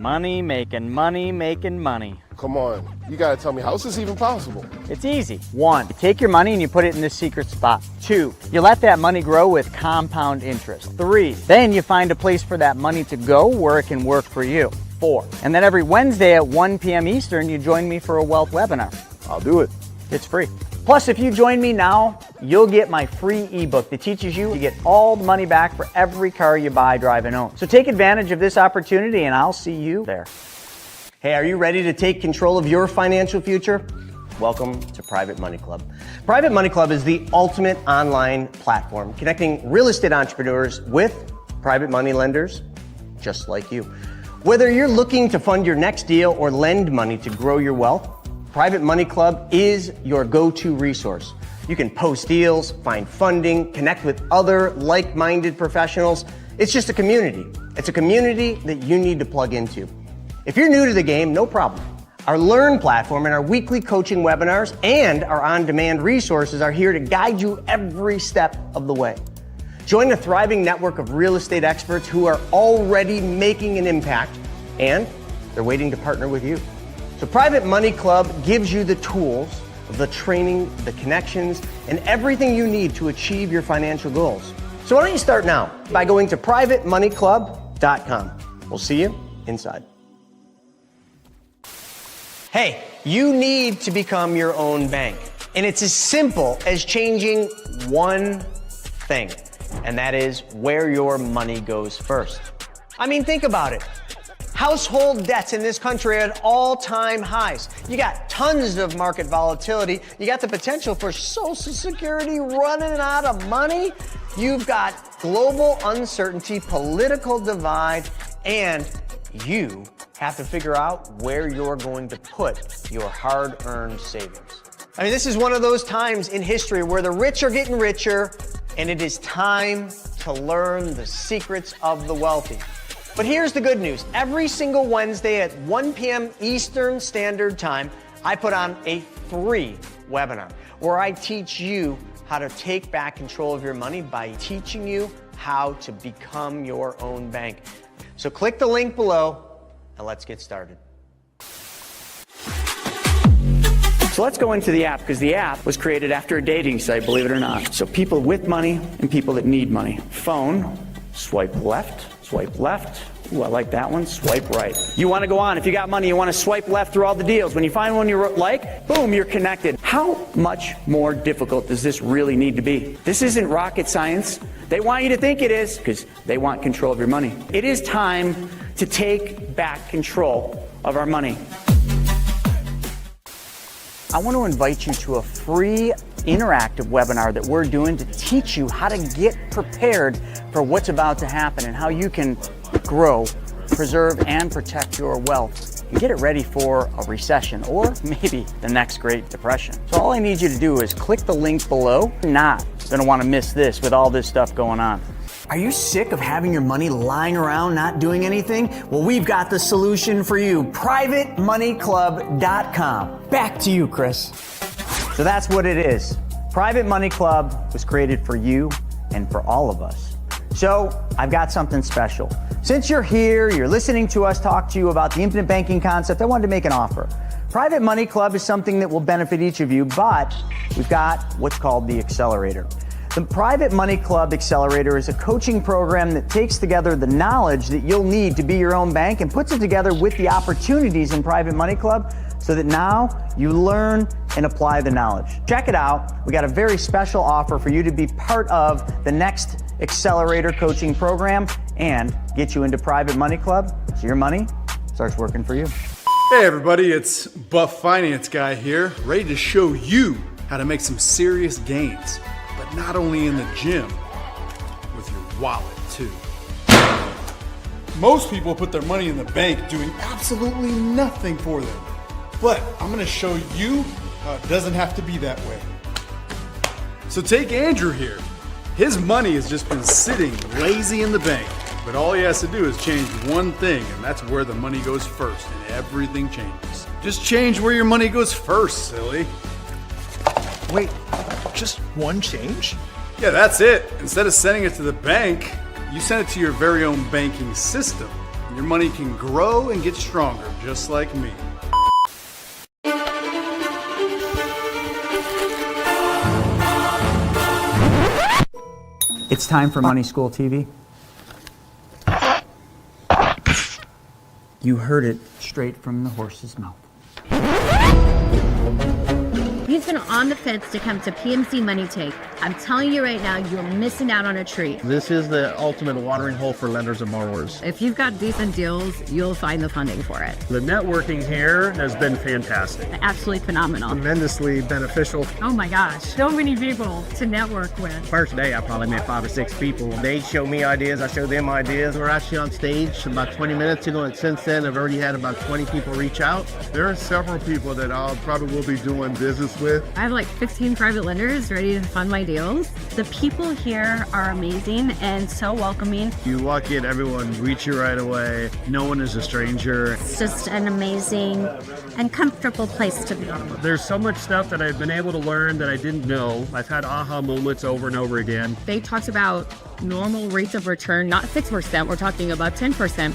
Money making money making money. Come on, you gotta tell me, how is this even possible? It's easy. 1, you take your money and you put it in this secret spot. 2, you let that money grow with compound interest. 3, then you find a place for that money to go where it can work for you. 4, and then every Wednesday at 1 p.m. Eastern, you join me for a wealth webinar. I'll do it. It's free. Plus, if you join me now, you'll get my free ebook that teaches you to get all the money back for every car you buy, drive, and own. So take advantage of this opportunity and I'll see you there. Hey, are you ready to take control of your financial future? Welcome to Private Money Club. Private Money Club is the ultimate online platform connecting real estate entrepreneurs with private money lenders just like you. Whether you're looking to fund your next deal or lend money to grow your wealth, Private Money Club is your go-to resource. You can post deals, find funding, connect with other like-minded professionals. It's just a community. It's a community that you need to plug into. If you're new to the game, no problem. Our Learn platform and our weekly coaching webinars and our on-demand resources are here to guide you every step of the way. Join a thriving network of real estate experts who are already making an impact, and they're waiting to partner with you. So Private Money Club gives you the tools, the training, the connections, and everything you need to achieve your financial goals. So why don't you start now by going to privatemoneyclub.com. We'll see you inside. Hey, you need to become your own bank. And it's as simple as changing one thing, and that is where your money goes first. I mean, think about it. Household debts in this country are at all-time highs. You got tons of market volatility. You got the potential for Social Security running out of money. You've got global uncertainty, political divide, and you have to figure out where you're going to put your hard-earned savings. I mean, this is one of those times in history where the rich are getting richer, and it is time to learn the secrets of the wealthy. But here's the good news. Every single Wednesday at 1 p.m. Eastern Standard Time, I put on a free webinar where I teach you how to take back control of your money by teaching you how to become your own bank. So click the link below and let's get started. So let's go into the app, because the app was created after a dating site, believe it or not. So people with money and people that need money. Phone, swipe left. Swipe left. Ooh, I like that one. Swipe right. You want to go on. If you got money, you want to swipe left through all the deals. When you find one you like, boom, you're connected. How much more difficult does this really need to be? This isn't rocket science. They want you to think it is because they want control of your money. It is time to take back control of our money. I want to invite you to a free interactive webinar that we're doing to teach you how to get prepared for what's about to happen and how you can grow, preserve, and protect your wealth and get it ready for a recession or maybe the next Great Depression. So all I need you to do is click the link below. You're not going to want to miss this with all this stuff going on. Are you sick of having your money lying around not doing anything? Well, we've got the solution for you. PrivateMoneyClub.com. Back to you, Chris. So that's what it is. Private Money Club was created for you and for all of us. So I've got something special. Since you're here, you're listening to us talk to you about the infinite banking concept, I wanted to make an offer. Private Money Club is something that will benefit each of you, but we've got what's called the Accelerator. The Private Money Club Accelerator is a coaching program that takes together the knowledge that you'll need to be your own bank and puts it together with the opportunities in Private Money Club so that now you learn and apply the knowledge. Check it out. We got a very special offer for you to be part of the next Accelerator coaching program and get you into Private Money Club so your money starts working for you. Hey everybody, it's Buff Finance Guy here, ready to show you how to make some serious gains. But not only in the gym, with your wallet too. Most people put their money in the bank doing absolutely nothing for them. But I'm gonna show you how it doesn't have to be that way. So take Andrew here. His money has just been sitting lazy in the bank. But all he has to do is change one thing, and that's where the money goes first, and everything changes. Just change where your money goes first, silly. Wait, just one change? Yeah, that's it. Instead of sending it to the bank, you send it to your very own banking system. Your money can grow and get stronger, just like me. It's time for Money School TV. You heard it straight from the horse's mouth. He's been on the fence to come to PMC Money Take. I'm telling you right now, you're missing out on a treat. This is the ultimate watering hole for lenders and borrowers. If you've got decent deals, you'll find the funding for it. The networking here has been fantastic. Absolutely phenomenal. Tremendously beneficial. Oh my gosh, so many people to network with. First day, I probably met 5 or 6 people. They show me ideas, I show them ideas. We're actually on stage about 20 minutes ago, and since then, I've already had about 20 people reach out. There are several people that I'll probably will be doing business with. I have like 15 private lenders ready to fund my deals. The people here are amazing and so welcoming. You walk in, everyone greets you right away. No one is a stranger. It's just an amazing and comfortable place to be. There's so much stuff that I've been able to learn that I didn't know. I've had aha moments over and over again. They talked about normal rates of return, not 6%, we're talking about 10%,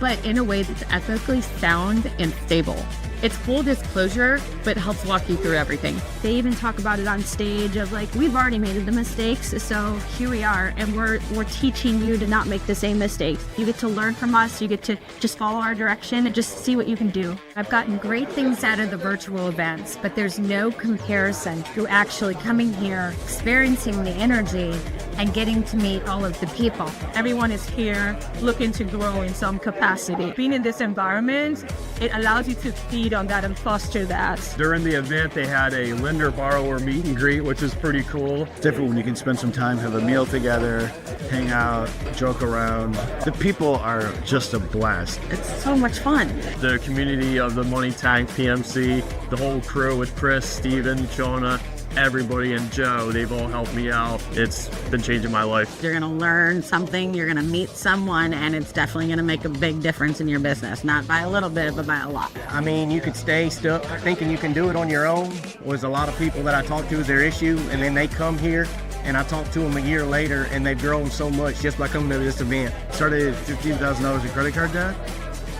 but in a way that's ethically sound and stable. It's full disclosure, but helps walk you through everything. They even talk about it on stage of like, we've already made the mistakes, so here we are, and we're teaching you to not make the same mistakes. You get to learn from us, you get to just follow our direction and just see what you can do. I've gotten great things out of the virtual events, but there's no comparison to actually coming here, experiencing the energy, and getting to meet all of the people. Everyone is here looking to grow in some capacity. Being in this environment, it allows you to feed on that and foster that. During the event, they had a lender-borrower meet and greet, which is pretty cool. It's different when you can spend some time, have a meal together, hang out, joke around. The people are just a blast. It's so much fun. The community of the Money Tank PMC, the whole crew with Chris, Stephen, Jonah, everybody, and Joe, they've all helped me out. It's been changing my life. You're gonna learn something, you're gonna meet someone, and it's definitely gonna make a big difference in your business. Not by a little bit, but by a lot. I mean, you could stay stuck thinking you can do it on your own. There's a lot of people that I talk to is their issue, and then they come here, and I talk to them a year later, and they've grown so much just by coming to this event. Started at $15,000 in credit card debt.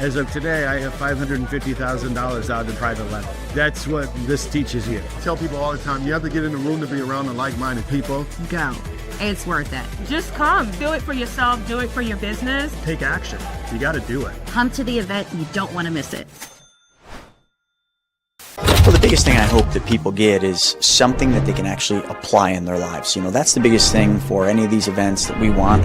As of today, I have $550,000 out in private lending. That's what this teaches you. I tell people all the time, you have to get in the room to be around the like-minded people. Go. It's worth it. Just come. Do it for yourself. Do it for your business. Take action. You got to do it. Come to the event. You don't want to miss it. Well, the biggest thing I hope that people get is something that they can actually apply in their lives. You know, that's the biggest thing for any of these events that we want.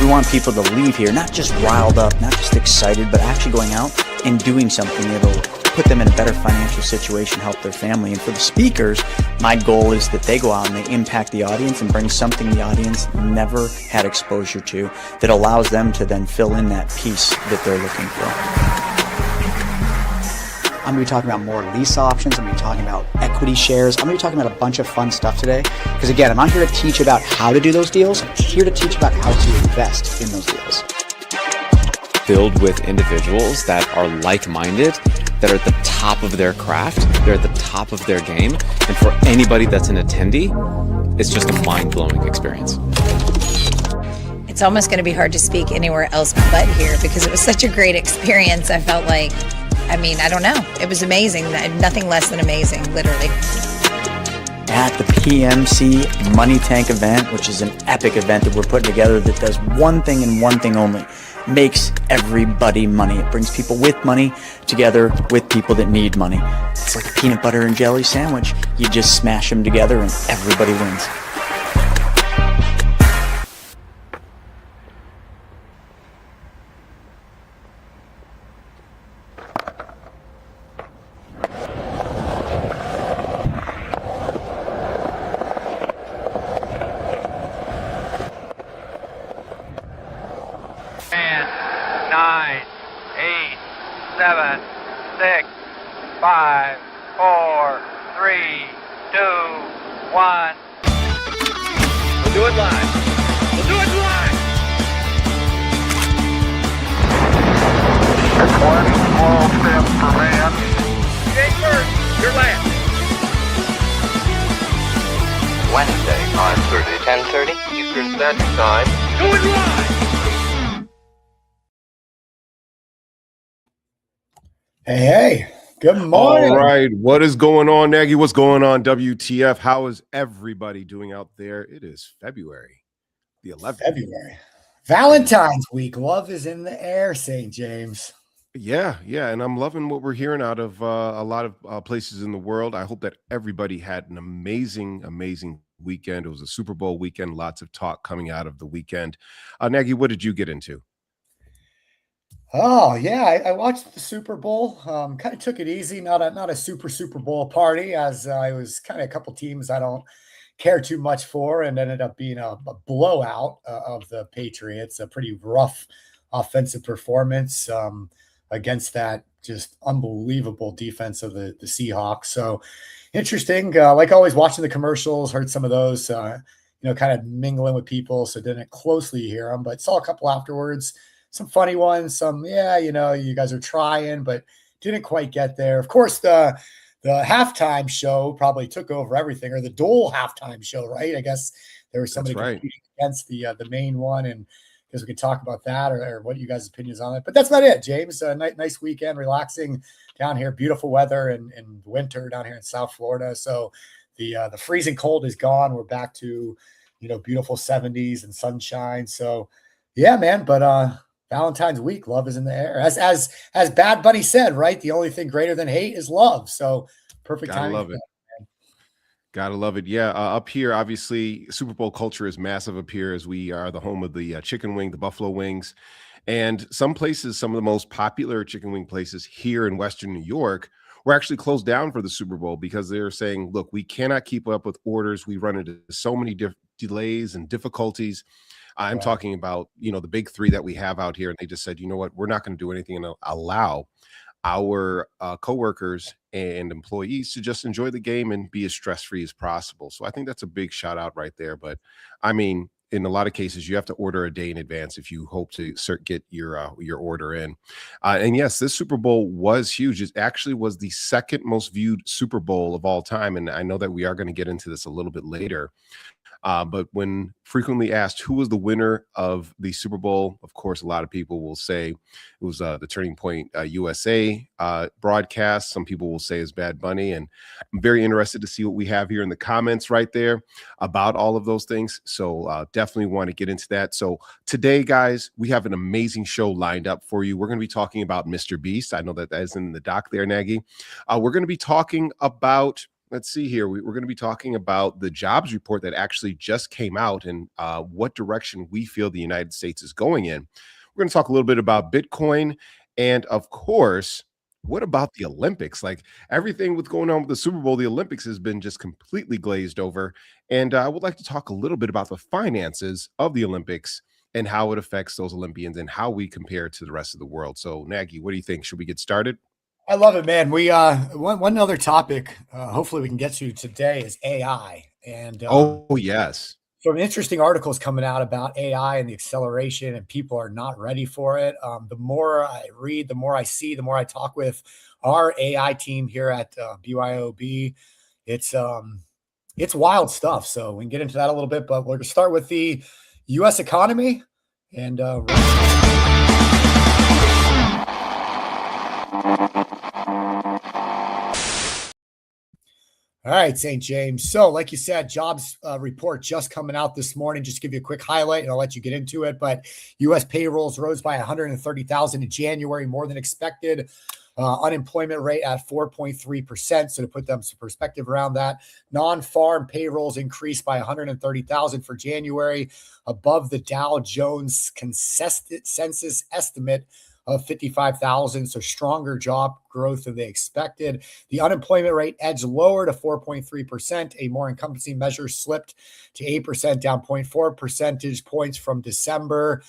We want people to leave here not just riled up, not just excited, but actually going out and doing something that'll put them in a better financial situation, help their family. And for the speakers, my goal is that they go out and they impact the audience and bring something the audience never had exposure to that allows them to then fill in that piece that they're looking for. I'm going to be talking about more lease options. I'm going to be talking about equity shares. I'm going to be talking about a bunch of fun stuff today. Because again, I'm not here to teach about how to do those deals. I'm here to teach about how to invest in those deals. Filled with individuals that are like-minded, that are at the top of their craft, they're at the top of their game. And for anybody that's an attendee, it's just a mind-blowing experience. It's almost going to be hard to speak anywhere else but here because it was such a great experience. I felt like, I don't know. It was amazing. Nothing less than amazing, literally. At the PMC Money Tank event, which is an epic event that we're putting together that does one thing and one thing only. Makes everybody money. It brings people with money together with people that need money. It's like a peanut butter and jelly sandwich. You just smash them together and everybody wins. Wednesday, 9:30, 10:30 Eastern Standard Time. Going live! Hey, good morning. All right. What is going on, Nagy? What's going on, WTF? How is everybody doing out there? It is February the 11th. February. Valentine's week. Love is in the air, St. James. Yeah. And I'm loving what we're hearing out of a lot of places in the world. I hope that everybody had an amazing weekend. It was a Super Bowl weekend. Lots of talk coming out of the weekend. Nagy, what did you get into? Oh yeah, I watched the Super Bowl. Kind of took it easy. Not a Super Bowl party, as I was kind of a couple teams I don't care too much for, and ended up being a blowout of the Patriots. A pretty rough offensive performance against that just unbelievable defense of the Seahawks. So interesting. Like always, watching the commercials, heard some of those. Kind of mingling with people, so didn't closely hear them, but saw a couple afterwards. Some funny ones, you guys are trying, but didn't quite get there. Of course, the halftime show probably took over everything, or the Dole halftime show, right? I guess there was somebody competing against the main one, and I guess we could talk about that or what you guys' opinions on it. But that's about it, James. Nice weekend, relaxing down here. Beautiful weather and winter down here in South Florida. So the freezing cold is gone. We're back to beautiful 70s and sunshine. So yeah, man. But Valentine's week, love is in the air. As Bad Bunny said, right? The only thing greater than hate is love. So perfect time. Gotta love it. Gotta love it. Yeah. Up here, obviously, Super Bowl culture is massive up here, as we are the home of the chicken wing, the buffalo wings. And some places, some of the most popular chicken wing places here in Western New York were actually closed down for the Super Bowl because they're saying, look, we cannot keep up with orders. We run into so many delays and difficulties. I'm talking about, the big three that we have out here. And they just said, you know what, we're not going to do anything and allow our coworkers and employees to just enjoy the game and be as stress-free as possible. So I think that's a big shout out right there. But I mean, in a lot of cases, you have to order a day in advance if you hope to get your order in. And yes, this Super Bowl was huge. It actually was the second most viewed Super Bowl of all time. And I know that we are going to get into this a little bit later. But when frequently asked who was the winner of the Super Bowl, of course, a lot of people will say it was the Turning Point USA broadcast. Some people will say it's Bad Bunny. And I'm very interested to see what we have here in the comments right there about all of those things. So definitely want to get into that. So today, guys, we have an amazing show lined up for you. We're going to be talking about Mr. Beast. I know that is in the doc there, Nagy. We're going to be talking about... Let's see here. We're going to be talking about the jobs report that actually just came out and what direction we feel the United States is going in. We're going to talk a little bit about Bitcoin. And of course, what about the Olympics? Like everything with going on with the Super Bowl, the Olympics has been just completely glazed over. And I would like to talk a little bit about the finances of the Olympics and how it affects those Olympians and how we compare to the rest of the world. So, Nagy, what do you think? Should we get started? I love it, man. We one other topic hopefully we can get to today is AI. And yes. Some interesting articles coming out about AI and the acceleration, and people are not ready for it. The more I read, the more I see, the more I talk with our AI team here at BYOB. It's wild stuff. So we can get into that a little bit, but we're going to start with the U.S. economy and all right, St. James. So like you said, jobs report just coming out this morning. Just to give you a quick highlight, and I'll let you get into it. But U.S. payrolls rose by 130,000 in January, more than expected. Unemployment rate at 4.3%. So to put them some perspective around that, non-farm payrolls increased by 130,000 for January, above the Dow Jones consensus estimate of 55,000. So stronger job growth than they expected. The unemployment rate edged lower to 4.3%. A more encompassing measure slipped to 8%, down 0.4 percentage points from December.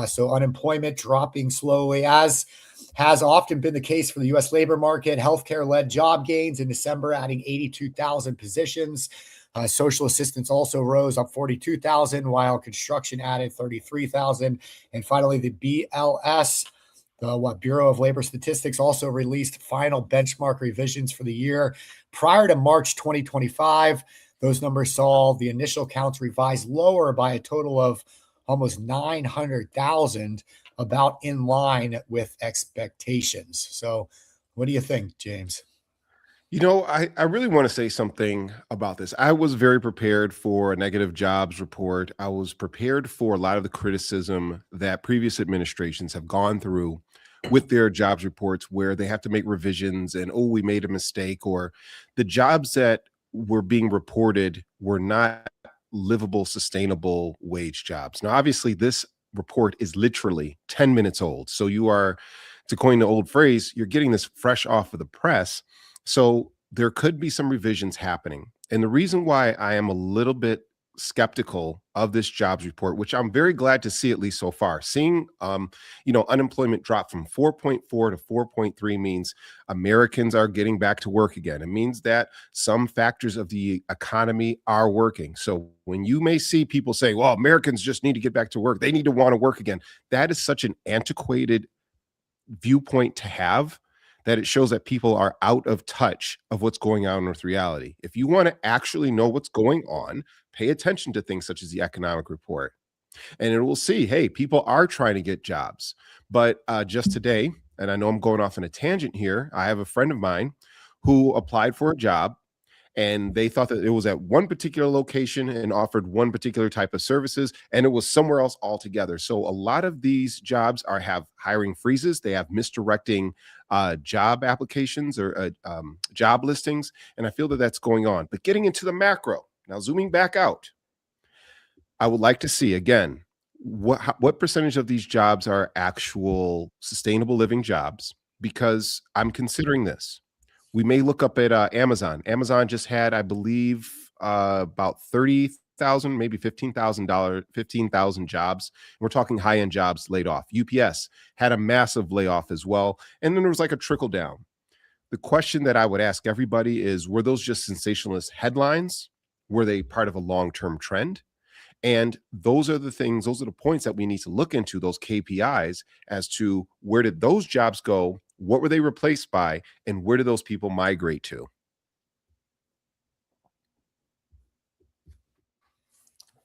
So unemployment dropping slowly, as has often been the case for the U.S. labor market. Healthcare led job gains in December, adding 82,000 positions. Social assistance also rose up 42,000, while construction added 33,000. And finally, the BLS, the Bureau of Labor Statistics, also released final benchmark revisions for the year. Prior to March 2025, those numbers saw the initial counts revised lower by a total of almost 900,000, about in line with expectations. So What do you think, James? I really want to say something about this. I was very prepared for a negative jobs report. I was prepared for a lot of the criticism that previous administrations have gone through with their jobs reports, where they have to make revisions and, oh, we made a mistake, or the jobs that were being reported were not livable, sustainable wage jobs. Now, obviously, this report is literally 10 minutes old. So you are, to coin the old phrase, you're getting this fresh off of the press. So there could be some revisions happening. And the reason why I am a little bit skeptical of this jobs report, which I'm very glad to see, at least so far, seeing unemployment drop from 4.4 to 4.3 means Americans are getting back to work again. It means that some factors of the economy are working. So when you may see people say, well, Americans just need to get back to work, they need to want to work again, that is such an antiquated viewpoint to have, that it shows that people are out of touch of what's going on with reality. If you want to actually know what's going on, pay attention to things such as the economic report, and it will see, hey, people are trying to get jobs. But just today, and I know I'm going off on a tangent here, I have a friend of mine who applied for a job, and they thought that it was at one particular location and offered one particular type of services, and it was somewhere else altogether. So a lot of these jobs have hiring freezes. They have misdirecting job applications or job listings, and I feel that that's going on. But getting into the macro, now zooming back out, I would like to see, again, what percentage of these jobs are actual sustainable living jobs, because I'm considering this. We may look up at Amazon. Amazon just had, I believe, about 30,000, maybe 15,000 jobs. We're talking high-end jobs laid off. UPS had a massive layoff as well. And then there was like a trickle down. The question that I would ask everybody is, were those just sensationalist headlines? Were they part of a long-term trend? And those are the points that we need to look into, those KPIs, as to where did those jobs go? What were they replaced by? And where do those people migrate to?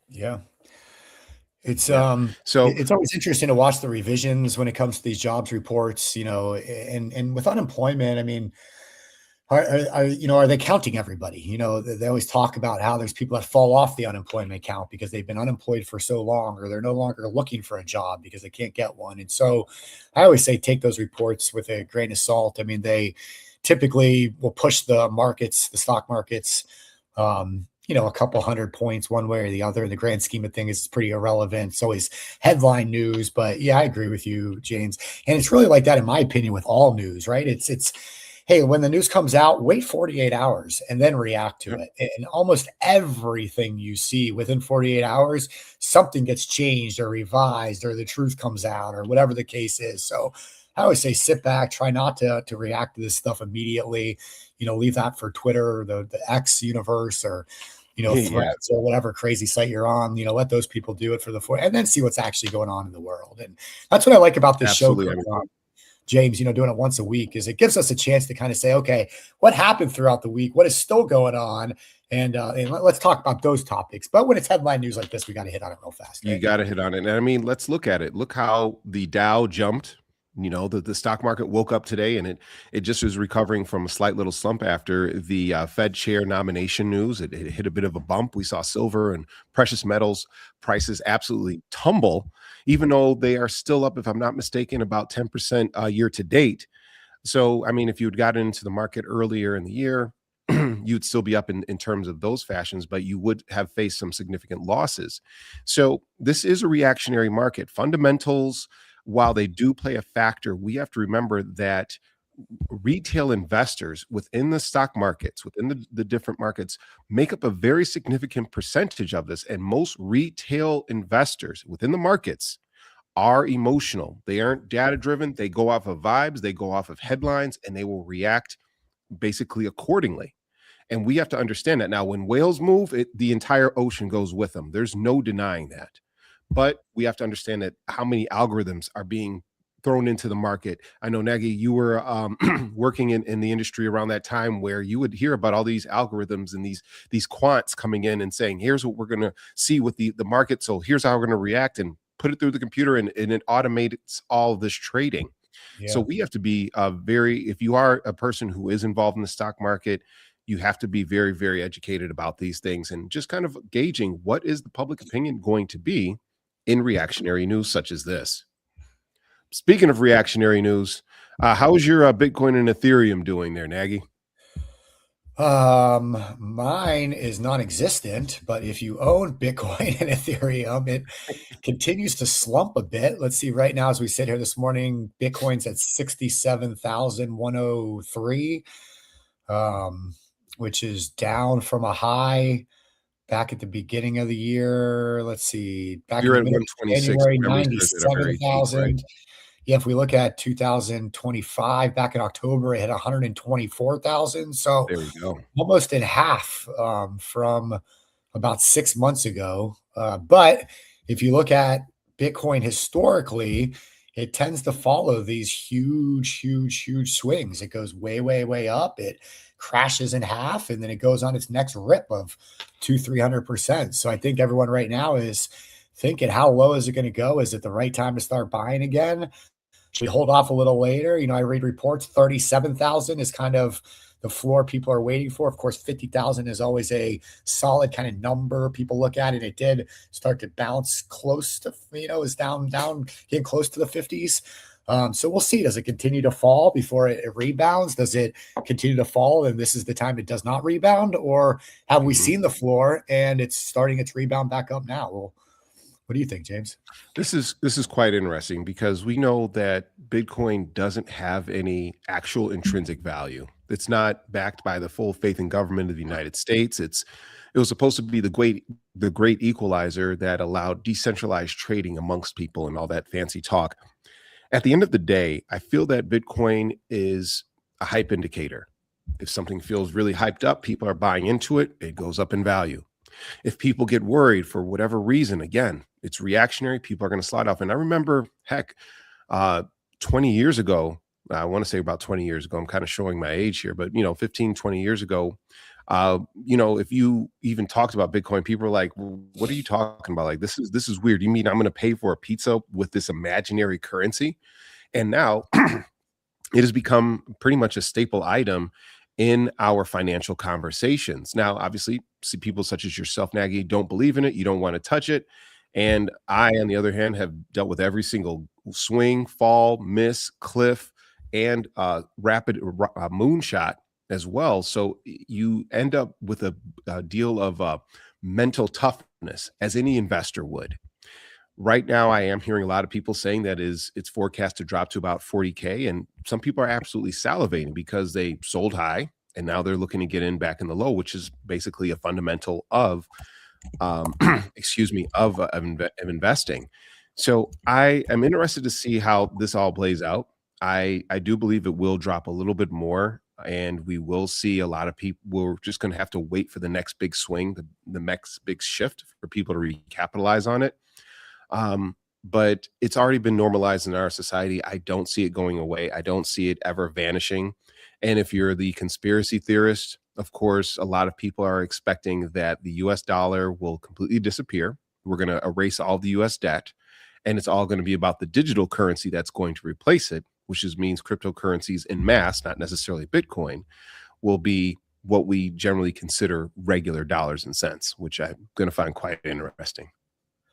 Yeah. It's it's always interesting to watch the revisions when it comes to these jobs reports, and with unemployment, I mean, are they counting everybody? They always talk about how there's people that fall off the unemployment count because they've been unemployed for so long, or they're no longer looking for a job because they can't get one. And so I always say, take those reports with a grain of salt. I mean, they typically will push the stock markets, a couple hundred points one way or the other. In the grand scheme of things, it's pretty irrelevant. It's always headline news. But yeah, I agree with you, James. And it's really like that, in my opinion, with all news, right? It's hey, when the news comes out, wait 48 hours and then react to it. And almost everything you see within 48 hours, something gets changed or revised, or the truth comes out, or whatever the case is. So I always say, sit back, try not to react to this stuff immediately. Leave that for Twitter or the X universe, or Threads, or whatever crazy site you're on. Let those people do it and then see what's actually going on in the world. And that's what I like about this show, James, doing it once a week, is it gives us a chance to kind of say, okay, what happened throughout the week? What is still going on? And let's talk about those topics. But when it's headline news like this, we got to hit on it real fast. Right? You got to hit on it. And I mean, let's look at it. Look how the Dow jumped. The stock market woke up today, and it just was recovering from a slight little slump after the Fed chair nomination news. It hit a bit of a bump. We saw silver and precious metals prices absolutely tumble, even though they are still up, if I'm not mistaken, about 10% year to date. So, I mean, if you had gotten into the market earlier in the year, you'd still be up in terms of those fashions, but you would have faced some significant losses. So this is a reactionary market. Fundamentals, while they do play a factor, we have to remember that retail investors within the stock markets, within the different markets, make up a very significant percentage of this. And most retail investors within the markets are emotional. They aren't data driven. They go off of vibes, they go off of headlines, and they will react basically accordingly. And we have to understand that. Now, when whales move, the entire ocean goes with them. There's no denying that. But we have to understand that how many algorithms are being thrown into the market. I know, Nagy, you were working in the industry around that time, where you would hear about all these algorithms and these quants coming in and saying, here's what we're going to see with the market. So here's how we're going to react, and put it through the computer, and it automates all of this trading. So Yeah. we have to be if you are a person who is involved in the stock market, you have to be very, very educated about these things and just kind of gauging what is the public opinion going to be in reactionary news such as this. Speaking of reactionary news, how is your Bitcoin and Ethereum doing there, Nagy? Mine is non-existent, but if you own Bitcoin and Ethereum, it continues to slump a bit. Let's see, right now, as we sit here this morning, Bitcoin's at 67,103, which is down from a high back at the beginning of the year. Let's see, back in You're the at middle of 126. January, Memory serves at a very peak, right? 97,000. Yeah, if we look at 2025, back in October, it hit 124,000. So There we go. almost in half from about 6 months ago. But if you look at Bitcoin historically, it tends to follow these huge, huge, huge swings. It goes way, way, way up. It crashes in half, and then it goes on its next rip of 300%. So I think everyone right now is thinking, how low is it going to go? Is it the right time to start buying again? Should we hold off a little later? I read reports 37,000 is kind of the floor people are waiting for. Of course, 50,000 is always a solid kind of number people look at, and it did start to bounce close to, is down, getting close to the 50s. So we'll see. Does it continue to fall before it rebounds? Does it continue to fall and this is the time it does not rebound? Or have we seen the floor and it's starting its rebound back up now? Well, what do you think, James? This is quite interesting because we know that Bitcoin doesn't have any actual intrinsic value. It's not backed by the full faith in government of the United States. It was supposed to be the great equalizer that allowed decentralized trading amongst people and all that fancy talk. At the end of the day, I feel that Bitcoin is a hype indicator. If something feels really hyped up, people are buying into it, it goes up in value. If people get worried for whatever reason, again, it's reactionary, people are going to slide off. And I remember, 20 years ago, I want to say about 20 years ago, I'm kind of showing my age here, but 15, 20 years ago, if you even talked about Bitcoin, people were like, what are you talking about? Like, this is weird. You mean I'm going to pay for a pizza with this imaginary currency? And now it has become pretty much a staple item in our financial conversations. Now, obviously, see people such as yourself, Nagy, don't believe in it. You don't want to touch it. And I, on the other hand, have dealt with every single swing, fall, miss, cliff, and rapid moonshot as well. So you end up with a deal of mental toughness, as any investor would. Right now, I am hearing a lot of people saying that it's forecast to drop to about 40K. And some people are absolutely salivating because they sold high and now they're looking to get in back in the low, which is basically a fundamental of, investing. So I am interested to see how this all plays out. I do believe it will drop a little bit more, and we will see a lot of people. We're just going to have to wait for the next big swing, the next big shift for people to recapitalize on it. But it's already been normalized in our society. I don't see it going away. I don't see it ever vanishing. And if you're the conspiracy theorist, of course, a lot of people are expecting that the US dollar will completely disappear. We're going to erase all the US debt, and it's all going to be about the digital currency that's going to replace it, which means cryptocurrencies en masse, not necessarily Bitcoin, will be what we generally consider regular dollars and cents, which I'm going to find quite interesting.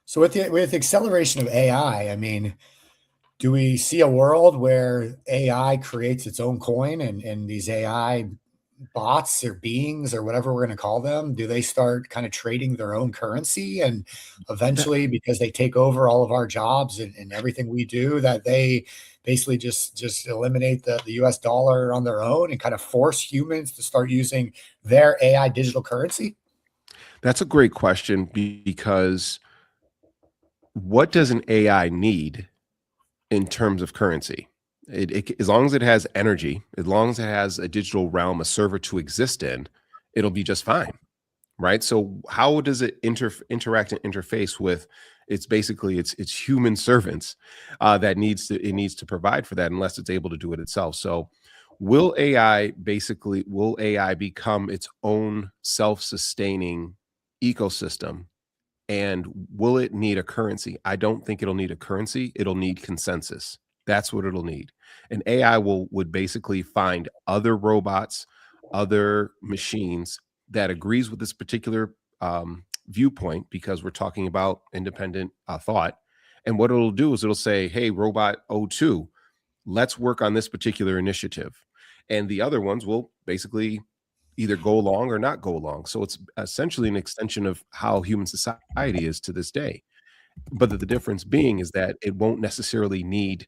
So with the acceleration of AI, I mean, do we see a world where AI creates its own coin and these AI bots or beings or whatever we're going to call them, do they start kind of trading their own currency? And eventually, because they take over all of our jobs and everything we do, that they basically just eliminate the US dollar on their own and kind of force humans to start using their AI digital currency? That's a great question, because what does an AI need in terms of currency? It as long as it has energy, as long as it has a digital realm, a server to exist in, it'll be just fine, right? So how does it interact and interface with? It's basically it's human servants that it needs to provide for that, unless it's able to do it itself. So will AI become its own self-sustaining ecosystem? And will it need a currency? I don't think it'll need a currency. It'll need consensus. That's what it'll need. And AI would basically find other robots, other machines that agrees with this particular viewpoint, because we're talking about independent thought. And what it'll do is it'll say, hey, robot O2, let's work on this particular initiative. And the other ones will basically either go along or not go along. So it's essentially an extension of how human society is to this day. But the difference being is that it won't necessarily need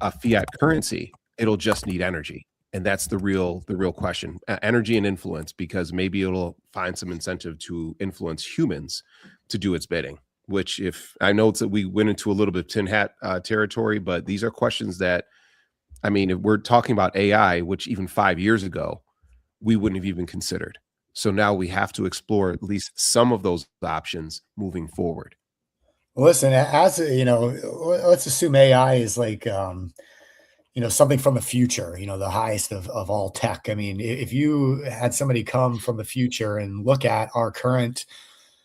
a fiat currency. It'll just need energy. And that's the real question, energy and influence, because maybe it'll find some incentive to influence humans to do its bidding, which, if I know that we went into a little bit of tin hat territory, but these are questions that, I mean, if we're talking about AI, which even 5 years ago, we wouldn't have even considered. So now we have to explore at least some of those options moving forward. Listen, as you know, let's assume AI is like, something from the future, the highest of all tech. I mean, if you had somebody come from the future and look at our current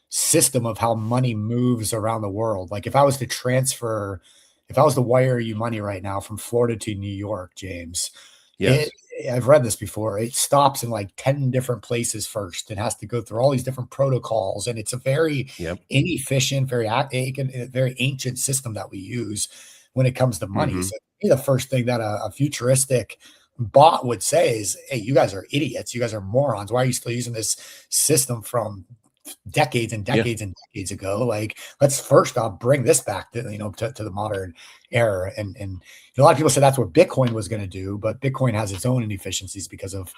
system of how money moves around the world, like if I was to wire you money right now from Florida to New York, James, yes, I've read this before. It stops in like 10 different places first and has to go through all these different protocols. And it's a very inefficient, very ancient system that we use when it comes to money. So the first thing that a futuristic bot would say is, hey, you guys are idiots. You guys are morons. Why are you still using this system from decades and decades and decades ago? Like, let's first off bring this back to the modern era. And a lot of people say that's what Bitcoin was going to do, but Bitcoin has its own inefficiencies because of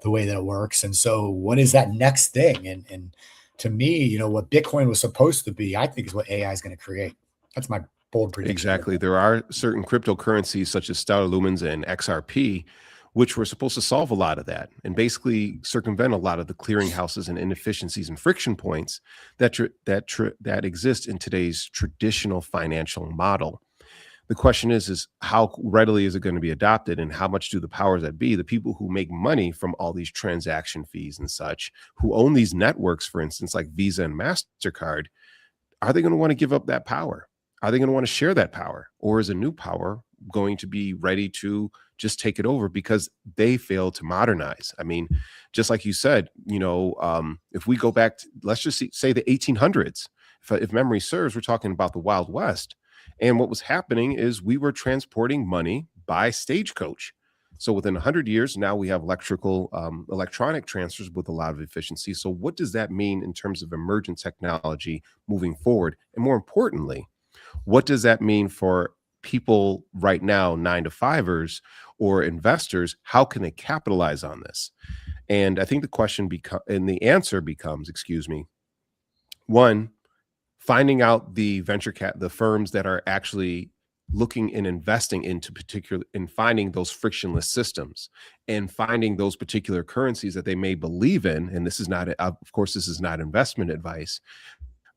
the way that it works. And so what is that next thing? And to me, what Bitcoin was supposed to be, I think, is what AI is going to create. That's my bold prediction. Exactly. There are certain cryptocurrencies such as Stellar Lumens and XRP, which were supposed to solve a lot of that and basically circumvent a lot of the clearinghouses and inefficiencies and friction points that exist in today's traditional financial model. The question is how readily is it going to be adopted, and how much do the powers that be, the people who make money from all these transaction fees and such, who own these networks, for instance, like Visa and MasterCard, are they going to want to give up that power? Are they going to want to share that power? Or is a new power going to be ready to just take it over because they failed to modernize? I mean, just like you said, if we go back to, let's just say the 1800s, if memory serves, we're talking about the Wild West. And what was happening is we were transporting money by stagecoach. So within 100 years, now we have electronic transfers with a lot of efficiency. So what does that mean in terms of emergent technology moving forward? And more importantly, what does that mean for people right now, 9-to-5ers or investors? How can they capitalize on this? And I think the answer becomes, one, finding out the the firms that are actually looking and investing into finding those frictionless systems and finding those particular currencies that they may believe in. And this is not, of course, this is not investment advice,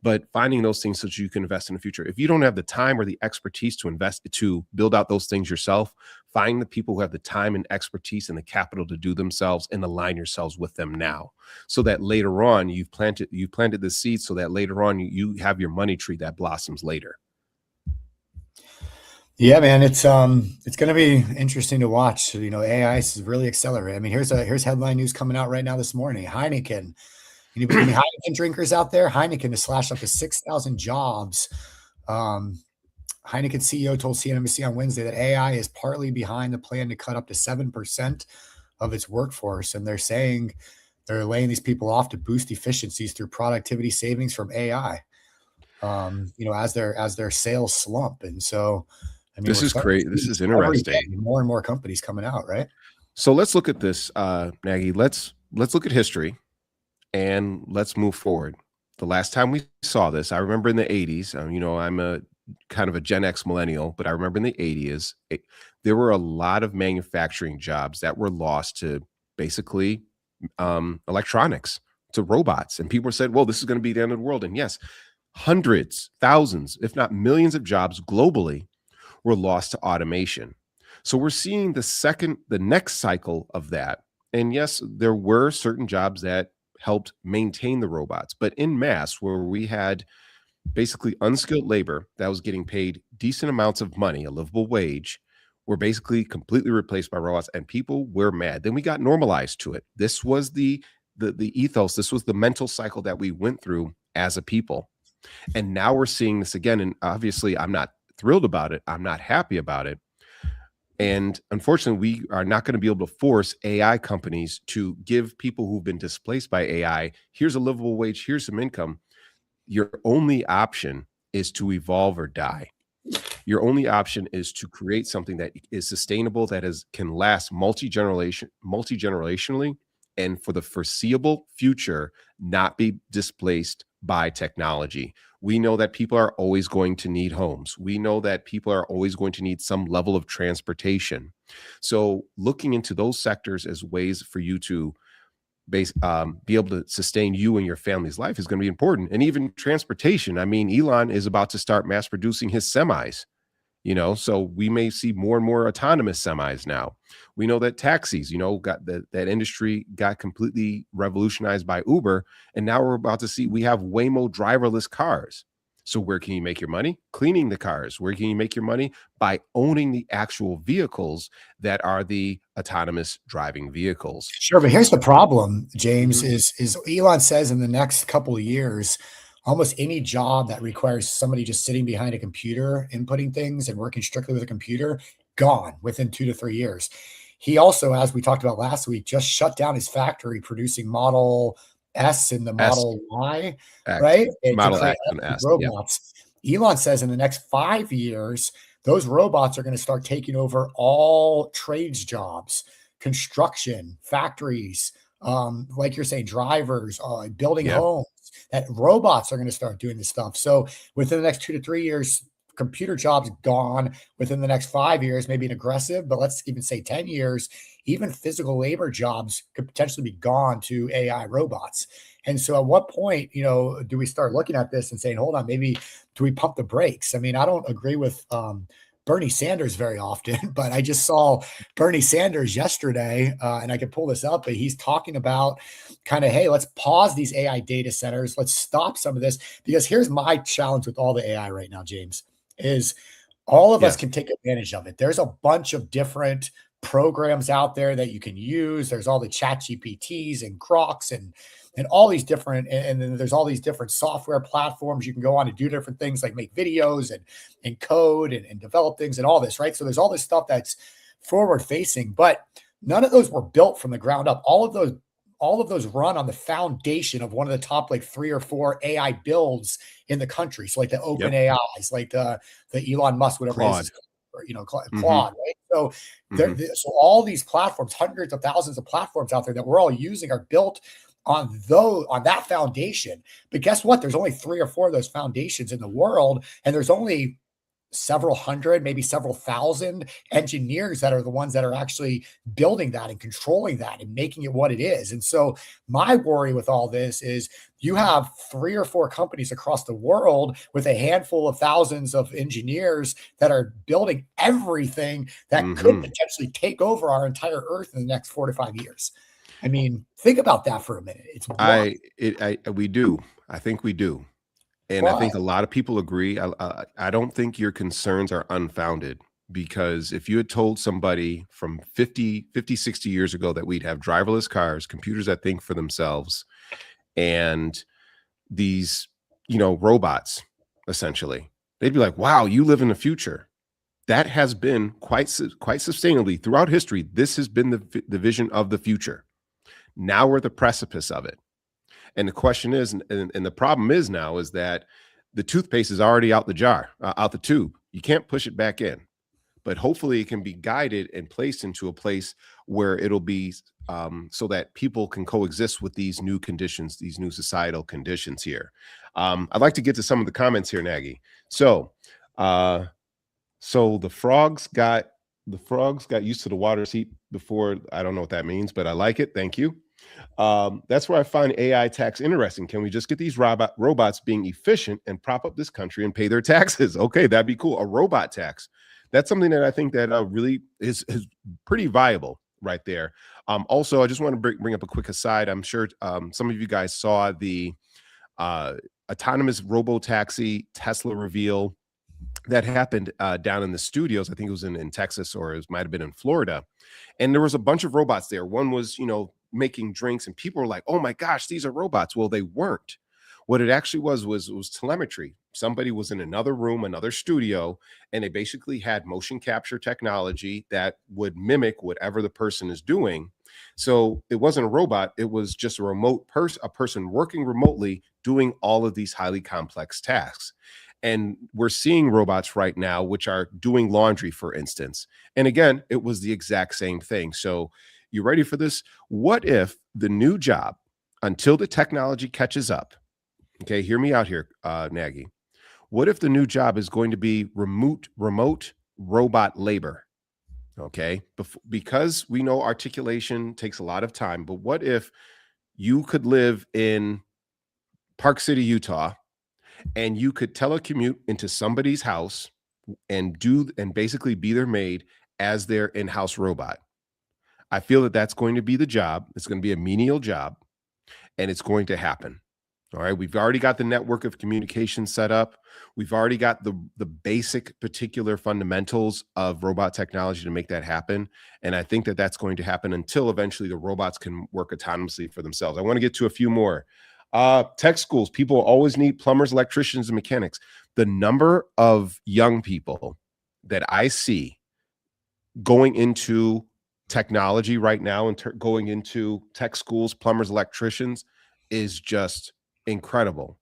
but finding those things so that you can invest in the future. If you don't have the time or the expertise to build out those things yourself, find the people who have the time and expertise and the capital to do themselves, and align yourselves with them now, so that later on you've planted the seed, so that later on you have your money tree that blossoms later. Yeah, man, it's going to be interesting to watch. AI is really accelerating. I mean, here's headline news coming out right now this morning. Heineken. Anybody Heineken drinkers out there? Heineken has slashed up to 6,000 jobs. Heineken CEO told CNBC on Wednesday that AI is partly behind the plan to cut up to 7% of its workforce. And they're saying they're laying these people off to boost efficiencies through productivity savings from AI, as their sales slump. And so, I mean, this is great. This is interesting. More and more companies coming out, right? So let's look at this, Nagy. Let's look at history. And let's move forward. The last time we saw this, I remember in the 80s, I'm a kind of a Gen X millennial, but I remember in the 80s, there were a lot of manufacturing jobs that were lost to basically electronics, to robots. And people said, well, this is going to be the end of the world. And yes, hundreds, thousands, if not millions of jobs globally were lost to automation. So we're seeing the next cycle of that. And yes, there were certain jobs that helped maintain the robots, but in mass, where we had basically unskilled labor that was getting paid decent amounts of money, a livable wage, were basically completely replaced by robots, and people were mad. Then we got normalized to it. This was the ethos. This was the mental cycle that we went through as a people. And now we're seeing this again. And obviously, I'm not thrilled about it. I'm not happy about it. And unfortunately, we are not going to be able to force AI companies to give people who've been displaced by AI, here's a livable wage, here's some income. Your only option is to evolve or die. Your only option is to create something that is sustainable, that can last multi-generationally, and for the foreseeable future, not be displaced by technology. We know that people are always going to need homes. We know that people are always going to need some level of transportation. So looking into those sectors as ways for you to be able to sustain you and your family's life is going to be important. And even transportation. I mean, Elon is about to start mass producing his semis. So we may see more and more autonomous semis now. We know that taxis, got that industry got completely revolutionized by Uber. And now we're about to see, we have Waymo driverless cars. So where can you make your money? Cleaning the cars. Where can you make your money? By owning the actual vehicles that are the autonomous driving vehicles. Sure, but here's the problem, James, is Elon says in the next couple of years, almost any job that requires somebody just sitting behind a computer, inputting things and working strictly with a computer, gone within 2 to 3 years. He also, as we talked about last week, just shut down his factory producing Model S and the Model Y, right? Model X and S. Robots. Yeah. Elon says in the next 5 years, those robots are going to start taking over all trades jobs, construction, factories, like you're saying, drivers, building homes. That robots are going to start doing this stuff. So within the next 2 to 3 years, computer jobs gone. Within the next 5 years, maybe an aggressive, but let's even say 10 years, even physical labor jobs could potentially be gone to AI robots. And so at what point, do we start looking at this and saying, hold on, maybe do we pump the brakes? I mean, I don't agree with Bernie Sanders very often, but I just saw Bernie Sanders yesterday, and I can pull this up, but he's talking about kind of, hey, let's pause these AI data centers. Let's stop some of this, because here's my challenge with all the AI right now, James, is all of us can take advantage of it. There's a bunch of different programs out there that you can use. There's all the chat GPTs and Crocs and all these different, and then there's all these different software platforms you can go on to do different things like make videos and code and develop things and all this, right? So there's all this stuff that's forward facing, but none of those were built from the ground up. All of those run on the foundation of one of the top like 3 or 4 AI builds in the country. So like the Open AIs, like the Elon Musk, whatever Claude. it is, Claude, right? So so all these platforms, hundreds of thousands of platforms out there that we're all using are built on that foundation. But guess what? There's only 3 or 4 of those foundations in the world, and there's only several hundred, maybe several thousand engineers that are the ones that are actually building that and controlling that and making it what it is. And so my worry with all this is you have 3 or 4 companies across the world with a handful of thousands of engineers that are building everything that could potentially take over our entire earth in the next 4 to 5 years. I mean, think about that for a minute. It's we do. I think we do. And I think a lot of people agree. I don't think your concerns are unfounded, because if you had told somebody from 50, 60 years ago that we'd have driverless cars, computers that think for themselves, and these, robots, essentially, they'd be like, wow, you live in the future. That has been quite sustainably throughout history. This has been the vision of the future. Now we're at the precipice of it. And the question is, and the problem is now, is that the toothpaste is already out the jar, out the tube. You can't push it back in, but hopefully it can be guided and placed into a place where it'll be so that people can coexist with these new conditions, these new societal conditions here. I'd like to get to some of the comments here, Nagy. So the frogs got used to the water seat before. I don't know what that means, but I like it. Thank you. That's where I find AI tax interesting. Can we just get these robots being efficient and prop up this country and pay their taxes? Okay, that'd be cool. A robot tax. That's something that I think that really is pretty viable right there. Also, I just want to bring up a quick aside. I'm sure some of you guys saw the autonomous robo-taxi Tesla reveal that happened down in the studios. I think it was in Texas, or it might have been in Florida. And there was a bunch of robots there. One was, making drinks, and people were like, oh my gosh, these are robots. Well, they weren't. What it actually was telemetry. Somebody was in another room, another studio, and they basically had motion capture technology that would mimic whatever the person is doing. So it wasn't a robot. It was just a person working remotely doing all of these highly complex tasks. And we're seeing robots right now, which are doing laundry, for instance. And again, it was the exact same thing. So you ready for this? What if the new job, until the technology catches up, okay, hear me out here, Nagy. What if the new job is going to be remote robot labor? Okay, because we know articulation takes a lot of time, but what if you could live in Park City, Utah, and you could telecommute into somebody's house and basically be their maid as their in-house robot? I feel that that's going to be the job. It's going to be a menial job, and it's going to happen. All right. We've already got the network of communication set up. We've already got the basic particular fundamentals of robot technology to make that happen. And I think that that's going to happen until eventually the robots can work autonomously for themselves. I want to get to a few more. Tech schools, people always need plumbers, electricians, and mechanics. The number of young people that I see going into technology right now and going into tech schools, plumbers, electricians, is just incredible.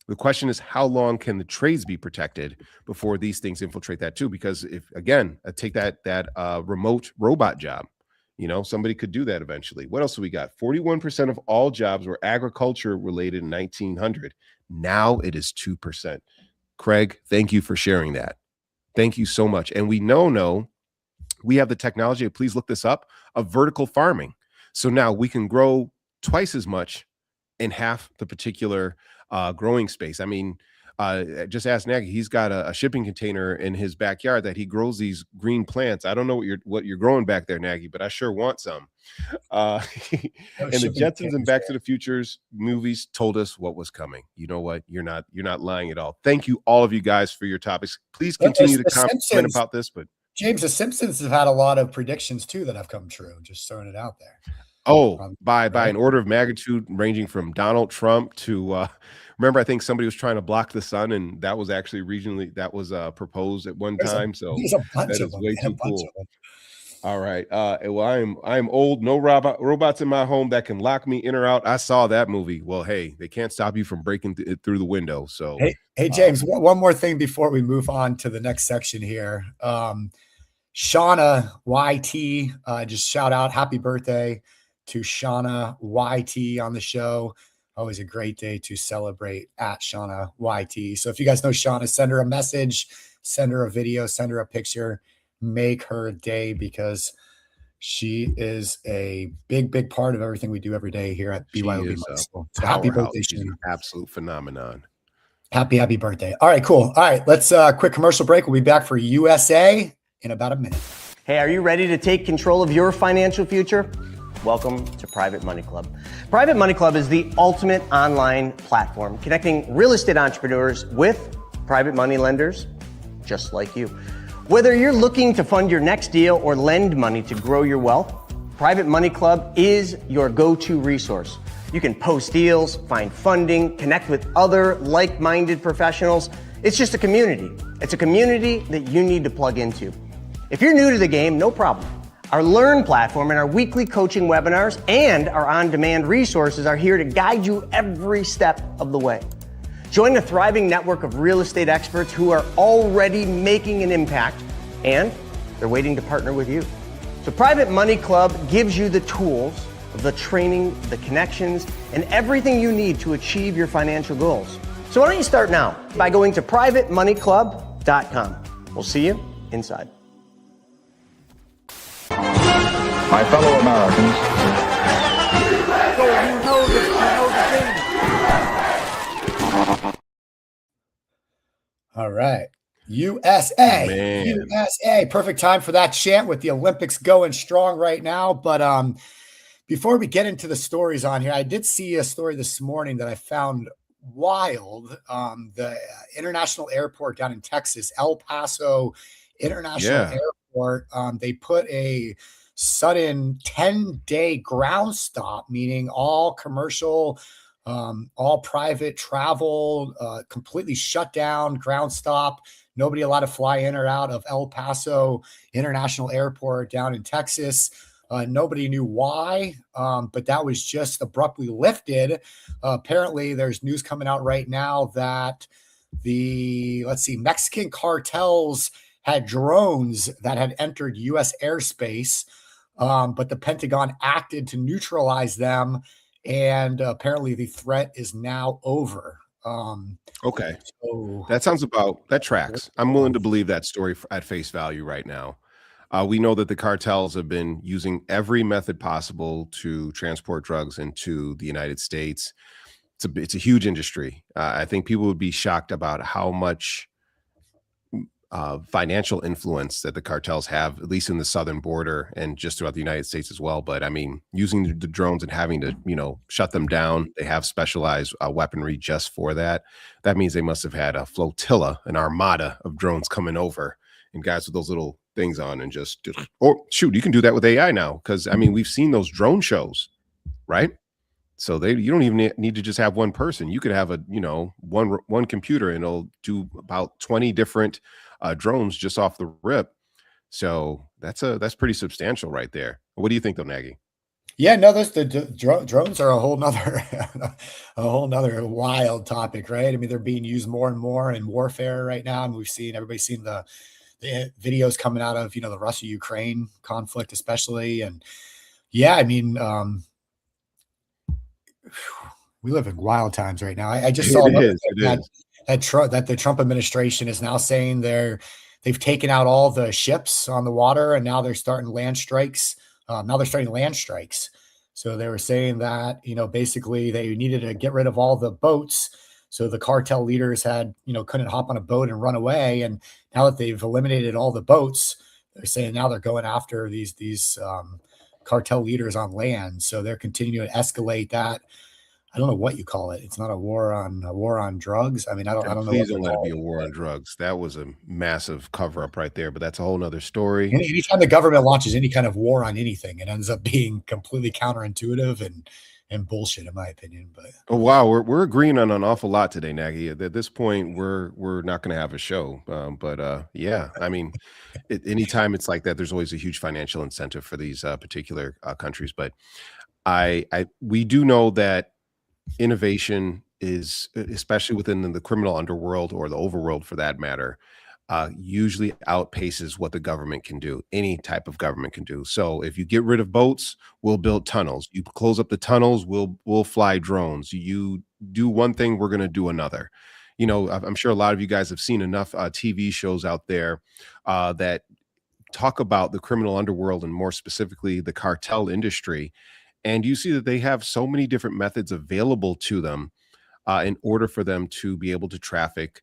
The question is, how long can the trades be protected before these things infiltrate that too? Because if, again, take that remote robot job, somebody could do that eventually. What else do we got? 41% of all jobs were agriculture related in 1900. Now it is 2%. Craig, thank you for sharing that. Thank you so much. And we know we have the technology, please look this up, of vertical farming. So now we can grow twice as much in half the particular growing space. I mean, just ask Nagy. He's got a shipping container in his backyard that he grows these green plants. I don't know what you're growing back there, Nagy, but I sure want some. And the Jetsons and Back to the Futures movies told us what was coming. You know what? You're not lying at all. Thank you, all of you guys, for your topics. Please continue to comment about this. But James, the Simpsons have had a lot of predictions too that have come true. Just throwing it out there. By an order of magnitude, ranging from Donald Trump to remember, I think somebody was trying to block the sun, and that was actually regionally proposed at one time. So that is way too cool. All right. Well, I'm old. No robots in my home that can lock me in or out. I saw that movie. Well, hey, they can't stop you from breaking through the window. So hey, James, one more thing before we move on to the next section here. Shauna YT, just shout out happy birthday to Shauna YT on the show. Always a great day to celebrate at Shauna YT. So if you guys know Shauna, send her a message, send her a video, send her a picture, make her day, because she is a big part of everything we do every day here at BYOB. So happy birthday, Shauna. An absolute phenomenon. Happy birthday. All right, cool. All right, let's quick commercial break. We'll be back for USA in about a minute. Hey, are you ready to take control of your financial future? Welcome to Private Money Club. Private Money Club is the ultimate online platform connecting real estate entrepreneurs with private money lenders just like you. Whether you're looking to fund your next deal or lend money to grow your wealth, Private Money Club is your go-to resource. You can post deals, find funding, connect with other like-minded professionals. It's just a community. It's a community that you need to plug into. If you're new to the game, no problem. Our Learn platform and our weekly coaching webinars and our on-demand resources are here to guide you every step of the way. Join a thriving network of real estate experts who are already making an impact, and they're waiting to partner with you. So Private Money Club gives you the tools, the training, the connections, and everything you need to achieve your financial goals. So why don't you start now by going to privatemoneyclub.com. We'll see you inside. My fellow Americans, all right. USA. USA. Perfect time for that chant with the Olympics going strong right now. But before we get into the stories on here, I did see a story this morning that I found wild. The international airport down in Texas, El Paso International Yeah. Airport, they put a sudden 10-day ground stop, meaning all commercial, all private travel, completely shut down, ground stop. Nobody allowed to fly in or out of El Paso International Airport down in Texas. Nobody knew why, but that was just abruptly lifted. Apparently, there's news coming out right now that Mexican cartels had drones that had entered U.S. airspace, but the Pentagon acted to neutralize them, and apparently the threat is now over. Okay. So That tracks. I'm willing to believe that story at face value right now. We know that the cartels have been using every method possible to transport drugs into the United States. It's a huge industry. I think people would be shocked about how much financial influence that the cartels have, at least in the southern border and just throughout the United States as well. But I mean, using the drones and having to, shut them down, they have specialized weaponry just for that. That means they must have had a flotilla, an armada of drones coming over, and guys with those little things on and just, oh, shoot, you can do that with AI now. Because I mean, we've seen those drone shows, right? So you don't even need to just have one person. You could have one computer and it'll do about 20 different drones just off the rip. So that's pretty substantial right there. What do you think though, Nagy? yeah, no, drones are a whole nother wild topic, right? I mean, they're being used more and more in warfare right now, and everybody's seen the videos coming out of the Russia-Ukraine conflict, especially, and yeah, I mean. We live in wild times right now. I just saw that the Trump administration is now saying they've taken out all the ships on the water, and now they're starting land strikes. So they were saying that, basically they needed to get rid of all the boats. So the cartel leaders couldn't hop on a boat and run away. And now that they've eliminated all the boats, they're saying now they're going after these cartel leaders on land. So they're continuing to escalate that. I don't know what you call it. It's not a war on drugs. I mean, I don't know. Please don't let it be a war on drugs. That was a massive cover up right there, but that's a whole nother story. Anytime the government launches any kind of war on anything, it ends up being completely counterintuitive and bullshit, in my opinion. But oh wow, we're agreeing on an awful lot today, Nagy. At this point, we're not going to have a show. Yeah, I mean, anytime it's like that, there's always a huge financial incentive for these particular countries. But we do know that innovation is, especially within the criminal underworld or the overworld for that matter, usually outpaces what the government can do. Any type of government can do. So if you get rid of boats, we'll build tunnels. You close up the tunnels, we'll fly drones. You do one thing, we're going to do another. I'm sure a lot of you guys have seen enough TV shows out there that talk about the criminal underworld and more specifically the cartel industry. And you see that they have so many different methods available to them in order for them to be able to traffic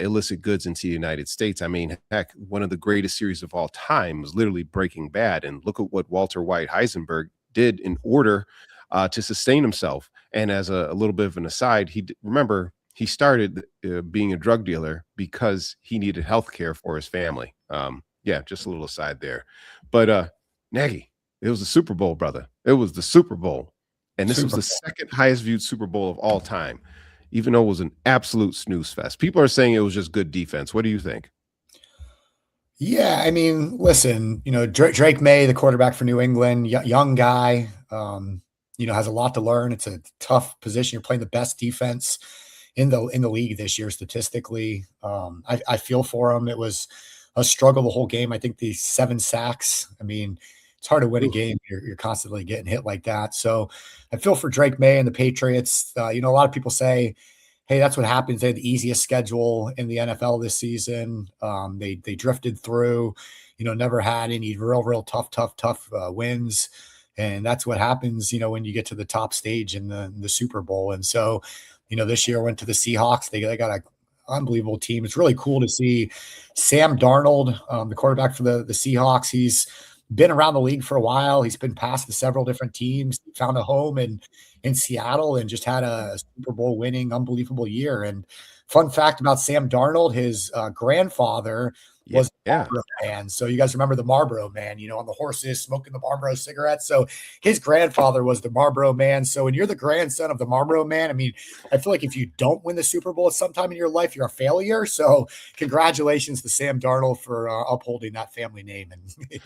illicit goods into the United States. I mean, heck, one of the greatest series of all time was literally Breaking Bad. And look at what Walter White Heisenberg did in order to sustain himself. And as a little bit of an aside, he started being a drug dealer because he needed health care for his family. Yeah, just a little aside there. But Nagy, it was the Super Bowl, brother. It was the Super Bowl. And this was the second highest viewed Super Bowl of all time, even though it was an absolute snooze fest. People are saying it was just good defense. What do you think? Yeah, I mean, listen, Drake May, the quarterback for New England, young guy, has a lot to learn. It's a tough position. You're playing the best defense in the league this year statistically. I feel for him. It was a struggle the whole game. I think the 7 sacks. I mean, it's hard to win a game. You're constantly getting hit like that. So I feel for Drake May and the Patriots. A lot of people say, hey, that's what happens. They had the easiest schedule in the NFL this season. They drifted through, never had any real tough wins. And that's what happens, when you get to the top stage in the Super Bowl. And so, this year went to the Seahawks. They got an unbelievable team. It's really cool to see Sam Darnold, the quarterback for the Seahawks. He's been around the league for a while. He's been passed to several different teams, found a home in Seattle, and just had a Super Bowl winning, unbelievable year. And fun fact about Sam Darnold, his grandfather was a Marlboro man. So you guys remember the Marlboro man, on the horses smoking the Marlboro cigarettes. So his grandfather was the Marlboro man. So when you're the grandson of the Marlboro man, I mean, I feel like if you don't win the Super Bowl at some time in your life, you're a failure. So congratulations to Sam Darnold for upholding that family name and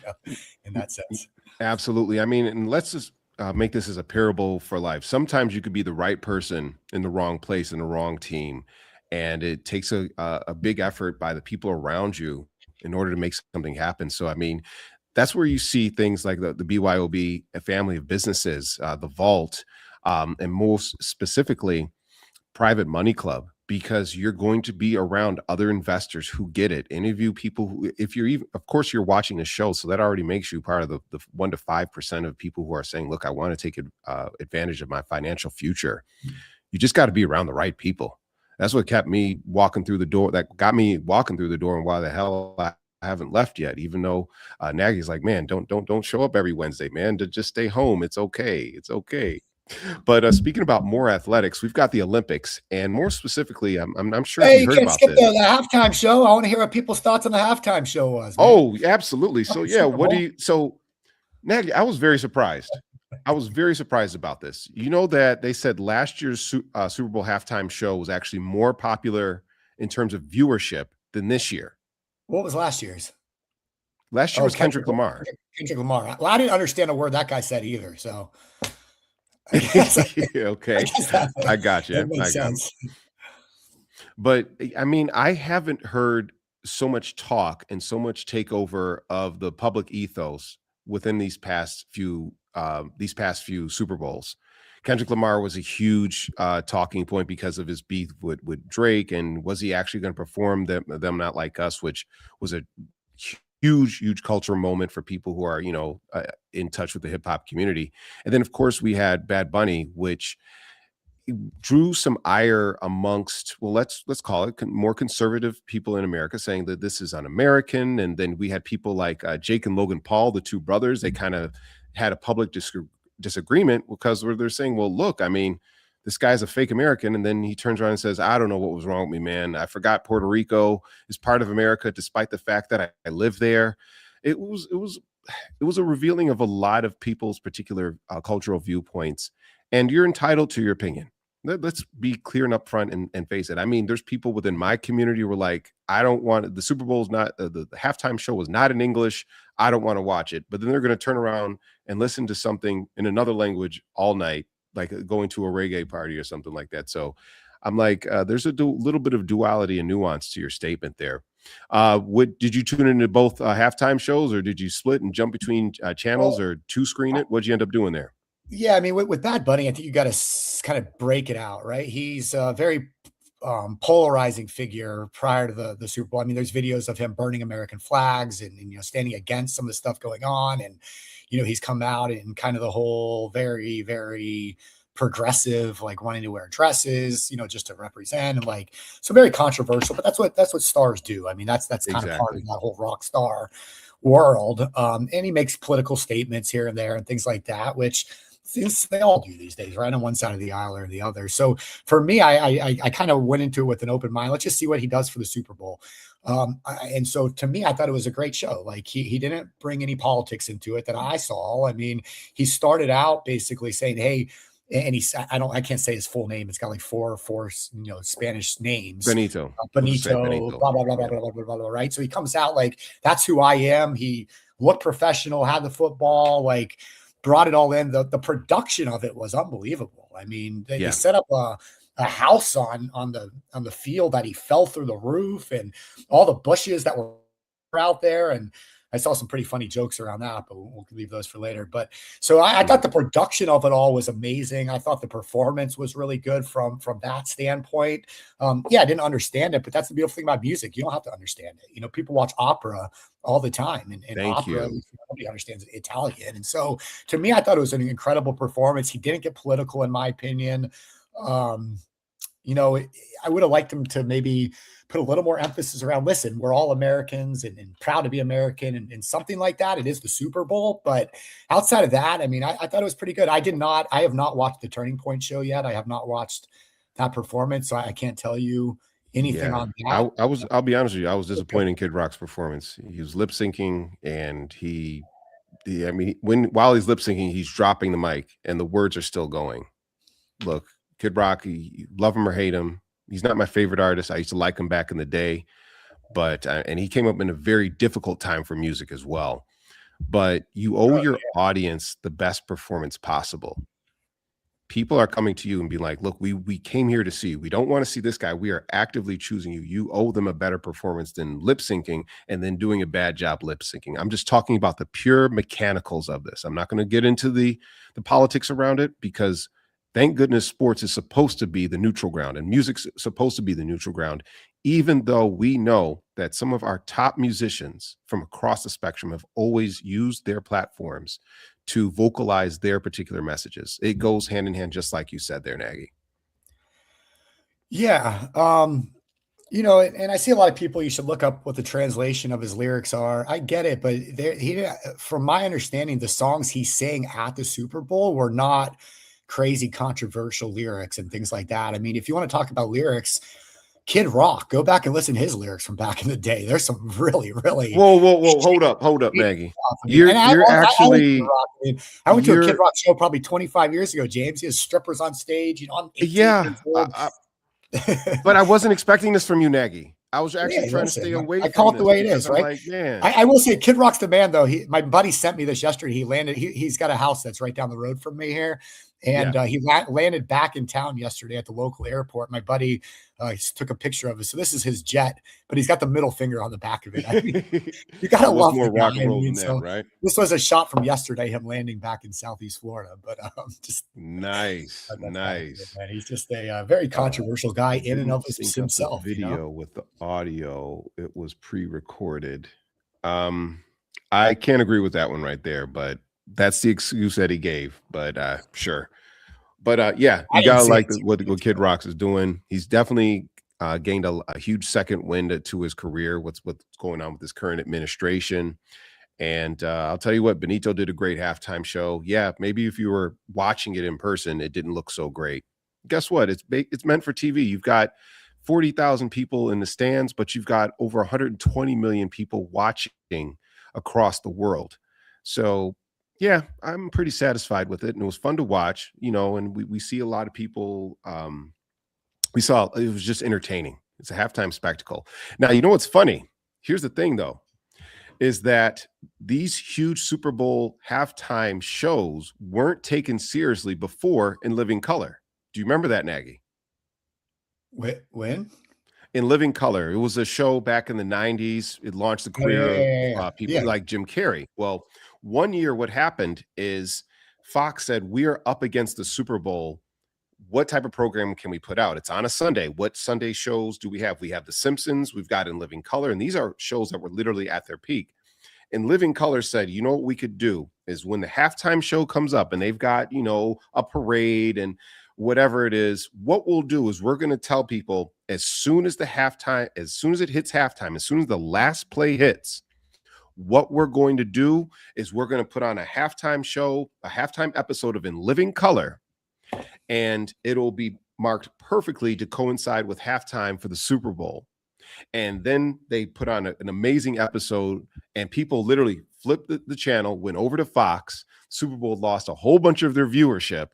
in that sense. Absolutely. I mean, and let's just make this as a parable for life. Sometimes you could be the right person in the wrong place in the wrong team. And it takes a big effort by the people around you in order to make something happen. So, I mean, that's where you see things like the BYOB, a family of businesses, the Vault, and most specifically, Private Money Club, because you're going to be around other investors who get it. Interview people who, if you're even, of course, you're watching the show, so that already makes you part of the 1 to 5% of people who are saying, look, I want to take advantage of my financial future. You just got to be around the right people. That's what kept me walking through the door. That got me walking through the door, and why the hell I haven't left yet. Even though Nagy's like, man, don't show up every Wednesday, man. To just stay home. It's okay. It's okay. But speaking about more athletics, we've got the Olympics, and more specifically, I'm sure you heard about skip this. the halftime show. I want to hear what people's thoughts on the halftime show was. Man. Oh, absolutely. So yeah, Nagy, I was very surprised. I was very surprised about this. You know that they said last year's Super Bowl halftime show was actually more popular in terms of viewership than this year. What was last year's? Last year was Kendrick Lamar. Kendrick Lamar. Well, I didn't understand a word that guy said either. So, okay, I got you. That makes sense. But I mean, I haven't heard so much talk and so much takeover of the public ethos within these past few Super Bowls. Kendrick Lamar was a huge talking point because of his beef with Drake, and was he actually going to perform them Not Like Us, which was a huge cultural moment for people who are in touch with the hip hop community. And then of course we had Bad Bunny, which drew some ire amongst, well, let's call it more conservative people in America, saying that this is un-American. And then we had people like Jake and Logan Paul, the two brothers. They kind of had a public disagreement because they're saying, well, look, I mean, this guy's a fake American. And then he turns around and says, I don't know what was wrong with me, man. I forgot Puerto Rico is part of America, despite the fact that I live there. It was a revealing of a lot of people's particular cultural viewpoints. And you're entitled to your opinion. Let's be clear and upfront and face it. I mean, there's people within my community who were like, I don't want the Super Bowl is not the halftime show was not in English. I don't want to watch it. But then they're going to turn around and listen to something in another language all night, like going to a reggae party or something like that. So I'm like, there's a little bit of duality and nuance to your statement there. Did you tune into both halftime shows, or did you split and jump between channels, or two screen it? What'd you end up doing there? Yeah, I mean, with Bad Bunny, I think you got to kind of break it out, right? He's a very polarizing figure prior to the Super Bowl. I mean, there's videos of him burning American flags and standing against some of the stuff going on. And, he's come out in kind of the whole very, very progressive, like wanting to wear dresses, just to represent, and like, so very controversial, but that's what stars do. I mean, that's kind of part of that whole rock star world. And he makes political statements here and there and things like that, which since they all do these days, right on one side of the aisle or the other. So for me, I kind of went into it with an open mind. Let's just see what he does for the Super Bowl. And so to me, I thought it was a great show. Like he didn't bring any politics into it that I saw. I mean, he started out basically saying, hey, and I can't say his full name. It's got like four Spanish names. Benito, blah, blah, blah, blah, blah, blah, blah, right? So he comes out like, that's who I am. He looked professional, had the football, like brought it all in. The production of it was unbelievable. I mean, they set up a house on the field that he fell through the roof, and all the bushes that were out there. And I saw some pretty funny jokes around that, but we'll leave those for later. But so I thought the production of it all was amazing. I thought the performance was really good from that standpoint. I didn't understand it, but that's the beautiful thing about music. You don't have to understand it. People watch opera all the time, and opera, nobody understands Italian. And so to me, I thought it was an incredible performance. He didn't get political, in my opinion. I would have liked him to maybe put a little more emphasis around, listen, we're all Americans and proud to be American and something like that. It is the Super Bowl. But outside of that, I mean, I thought it was pretty good. I have not watched the Turning Point show yet. I have not watched that performance. So I can't tell you anything on that. I'll be honest with you. I was disappointed in Kid Rock's performance. He was lip syncing and while he's lip syncing, he's dropping the mic and the words are still going. Look, Kid Rock, love him or hate him. He's not my favorite artist. I used to like him back in the day, but and he came up in a very difficult time for music as well. But you owe your audience the best performance possible. People are coming to you and be like, look, we came here to see you. We don't want to see this guy. We are actively choosing you. You owe them a better performance than lip syncing and then doing a bad job lip syncing. I'm just talking about the pure mechanicals of this. I'm not going to get into the politics around it, because thank goodness sports is supposed to be the neutral ground and music's supposed to be the neutral ground, even though we know that some of our top musicians from across the spectrum have always used their platforms to vocalize their particular messages. It goes hand in hand, just like you said there, Nagy. Yeah. And I see a lot of people, you should look up what the translation of his lyrics are. I get it, but from my understanding, the songs he sang at the Super Bowl were not crazy controversial lyrics and things like that. I mean, if you want to talk about lyrics, Kid Rock, go back and listen to his lyrics from back in the day. There's some really, really. Whoa, hold up, Maggie. I went to a Kid Rock show probably 25 years ago, James. He has strippers on stage. But I wasn't expecting this from you, Nagy. I was actually trying to stay away. I call it the way it is, right? Like, man. I will say, Kid Rock's the man, though. My buddy sent me this yesterday. He landed. He's got a house that's right down the road from me here. And he landed back in town yesterday at the local airport. My buddy took a picture of it. So this is his jet, but he's got the middle finger on the back of it. I mean, you got to love more the rock guy. and roll than that, right? This was a shot from yesterday, him landing back in Southeast Florida. But just nice. Man. He's just a very controversial guy in and of himself. Video with the audio, it was pre-recorded. I can't agree with that one right there, but that's the excuse that he gave. But sure. But you gotta like what Kid Rock is doing. He's definitely gained a huge second wind to his career. What's going on with his current administration? And I'll tell you what, Benito did a great halftime show. Yeah, maybe if you were watching it in person, it didn't look so great. Guess what? It's meant for TV. You've got 40,000 people in the stands, but you've got over 120 million people watching across the world. So yeah, I'm pretty satisfied with it. And it was fun to watch, and we see a lot of people. We saw it was just entertaining. It's a halftime spectacle. Now, you know what's funny? Here's the thing, though, is that these huge Super Bowl halftime shows weren't taken seriously before in living color. Do you remember that, Nagy? When? In Living Color. It was a show back in the 90s. It launched the career of people like Jim Carrey. Well, one year what happened is Fox said, we are up against the Super Bowl. What type of program can we put out? It's on a Sunday. What Sunday shows do we have? We have The Simpsons. We've got In Living Color. And these are shows that were literally at their peak. And Living Color said, you know what we could do is when the halftime show comes up and they've got, a parade and whatever it is, what we'll do is we're going to tell people as soon as it hits halftime, as soon as the last play hits, what we're going to do is we're going to put on a halftime show, a halftime episode of In Living Color, and it'll be marked perfectly to coincide with halftime for the Super Bowl. And then they put on an amazing episode, and people literally flipped the channel, went over to Fox. Super Bowl lost a whole bunch of their viewership.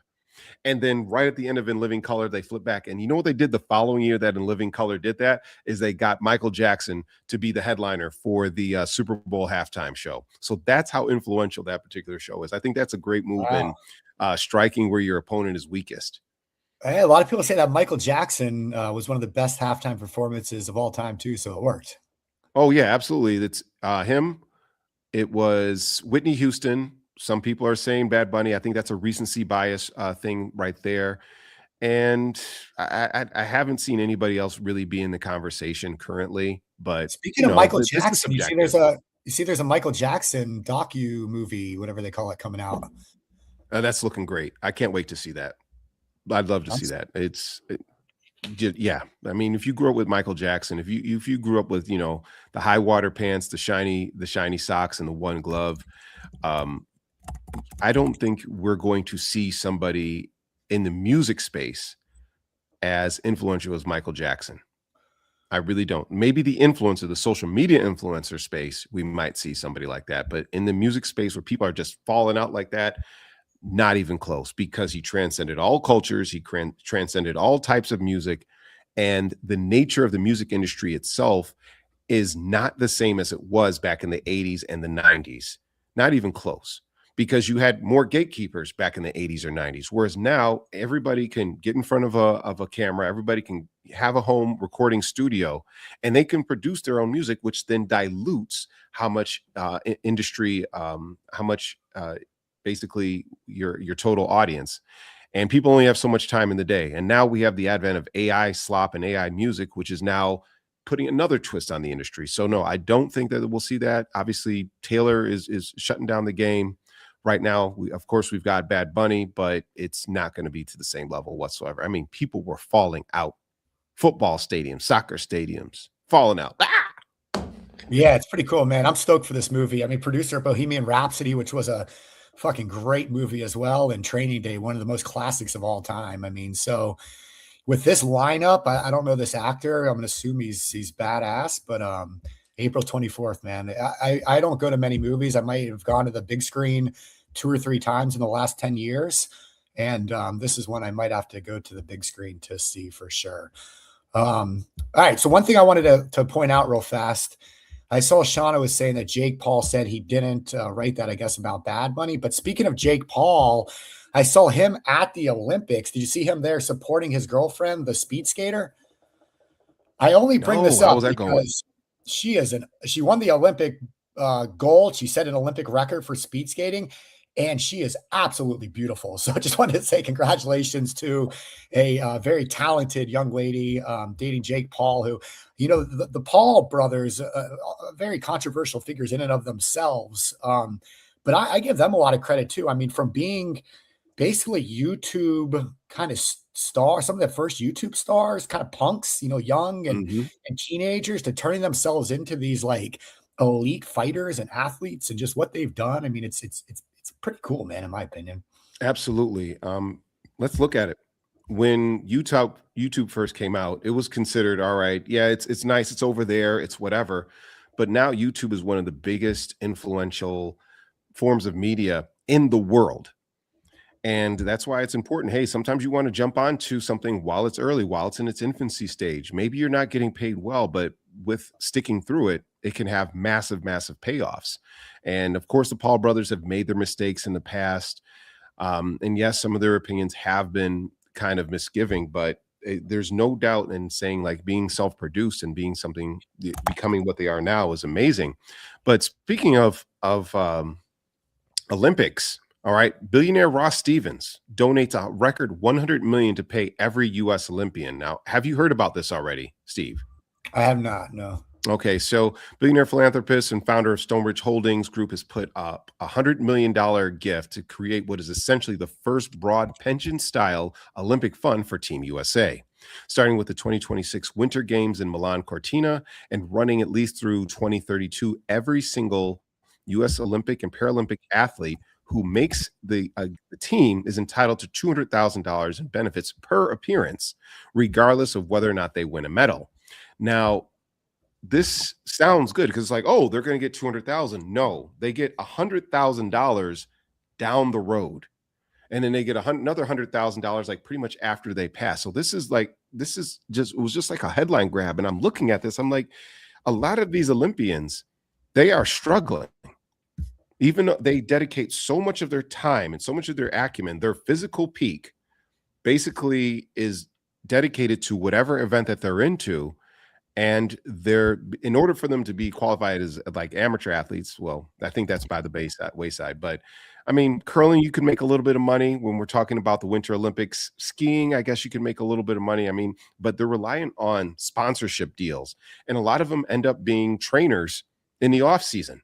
And then right at the end of In Living Color, they flip back. And you know what they did the following year that In Living Color did that? Is they got Michael Jackson to be the headliner for the Super Bowl halftime show. So that's how influential that particular show is. I think that's a great move in striking where your opponent is weakest. Hey, a lot of people say that Michael Jackson was one of the best halftime performances of all time, too. So it worked. Oh, yeah, absolutely. That's him. It was Whitney Houston. Some people are saying Bad Bunny. I think that's a recency bias thing right there. And I haven't seen anybody else really be in the conversation currently. But speaking of Michael Jackson, you see there's a Michael Jackson docu movie, whatever they call it, coming out. That's looking great. I can't wait to see that. I'd love to see that. Yeah, I mean, if you grew up with Michael Jackson, if you grew up with the high water pants, the shiny socks, and the one glove, um, I don't think we're going to see somebody in the music space as influential as Michael Jackson. I really don't. Maybe the influencer, the social media influencer space, we might see somebody like that. But in the music space where people are just falling out like that, not even close, because he transcended all cultures. He transcended all types of music. And the nature of the music industry itself is not the same as it was back in the 80s and the 90s. Not even close. Because you had more gatekeepers back in the 80s or 90s, whereas now everybody can get in front of a camera, everybody can have a home recording studio, and they can produce their own music, which then dilutes how much industry, how much basically your total audience. And people only have so much time in the day. And now we have the advent of AI slop and AI music, which is now putting another twist on the industry. So no, I don't think that we'll see that. Obviously, Taylor is shutting down the game. Right now, of course, we've got Bad Bunny, but it's not going to be to the same level whatsoever. I mean, people were falling out. Football stadiums, soccer stadiums, falling out. Yeah, it's pretty cool, man. I'm stoked for this movie. I mean, producer of Bohemian Rhapsody, which was a fucking great movie as well, and Training Day, one of the most classics of all time. I mean, so with this lineup, I don't know this actor. I'm gonna assume he's badass, but April 24th, man. I don't go to many movies. I might have gone to the big screen 2 or 3 times in the last 10 years. And this is one I might have to go to the big screen to see for sure. All right. So one thing I wanted to point out real fast, I saw Shauna was saying that Jake Paul said he didn't write that, I guess, about Bad Bunny. But speaking of Jake Paul, I saw him at the Olympics. Did you see him there supporting his girlfriend, the speed skater? I only bring this how up was that going? because she won the Olympic gold. She set an Olympic record for speed skating, and she is absolutely beautiful. So I just wanted to say congratulations to a very talented young lady dating Jake Paul, who, the Paul brothers, very controversial figures in and of themselves. But I give them a lot of credit too. I mean, from being basically YouTube kind of star, some of the first YouTube stars, kind of punks, young and teenagers, to turning themselves into these like elite fighters and athletes, and just what they've done. I mean, it's pretty cool, man, in my opinion. Absolutely. Let's look at it. When YouTube first came out, it was considered, all right, yeah, it's nice, it's over there, it's whatever. But now YouTube is one of the biggest influential forms of media in the world. And that's why it's important. Hey, sometimes you want to jump onto something while it's early, while it's in its infancy stage. Maybe you're not getting paid well, but with sticking through it, it can have massive, massive payoffs. And of course, the Paul brothers have made their mistakes in the past. And yes, some of their opinions have been kind of misgiving, but there's no doubt in saying, like, being self-produced and becoming what they are now is amazing. But speaking of Olympics, all right, billionaire Ross Stevens donates a record $100 million to pay every U.S. Olympian. Now, have you heard about this already, Steve? I have not, no. Okay, so billionaire philanthropist and founder of Stonebridge Holdings Group has put up a $100 million gift to create what is essentially the first broad pension-style Olympic fund for Team USA, starting with the 2026 Winter Games in Milan Cortina and running at least through 2032. Every single U.S. Olympic and Paralympic athlete who makes the team is entitled to $200,000 in benefits per appearance, regardless of whether or not they win a medal. Now, this sounds good because it's like, oh, they're going to get 200,000. No, they get $100,000 down the road, and then they get another $100,000 like pretty much after they pass. So it was just like a headline grab. And I'm looking at this, I'm like, a lot of these Olympians, they are struggling. Even though they dedicate so much of their time and so much of their acumen, their physical peak basically is dedicated to whatever event that they're into. And in order for them to be qualified as like amateur athletes, well, I think that's by the wayside. But I mean, curling, you can make a little bit of money when we're talking about the Winter Olympics. Skiing, I guess you can make a little bit of money. I mean, but they're reliant on sponsorship deals. And a lot of them end up being trainers in the off season.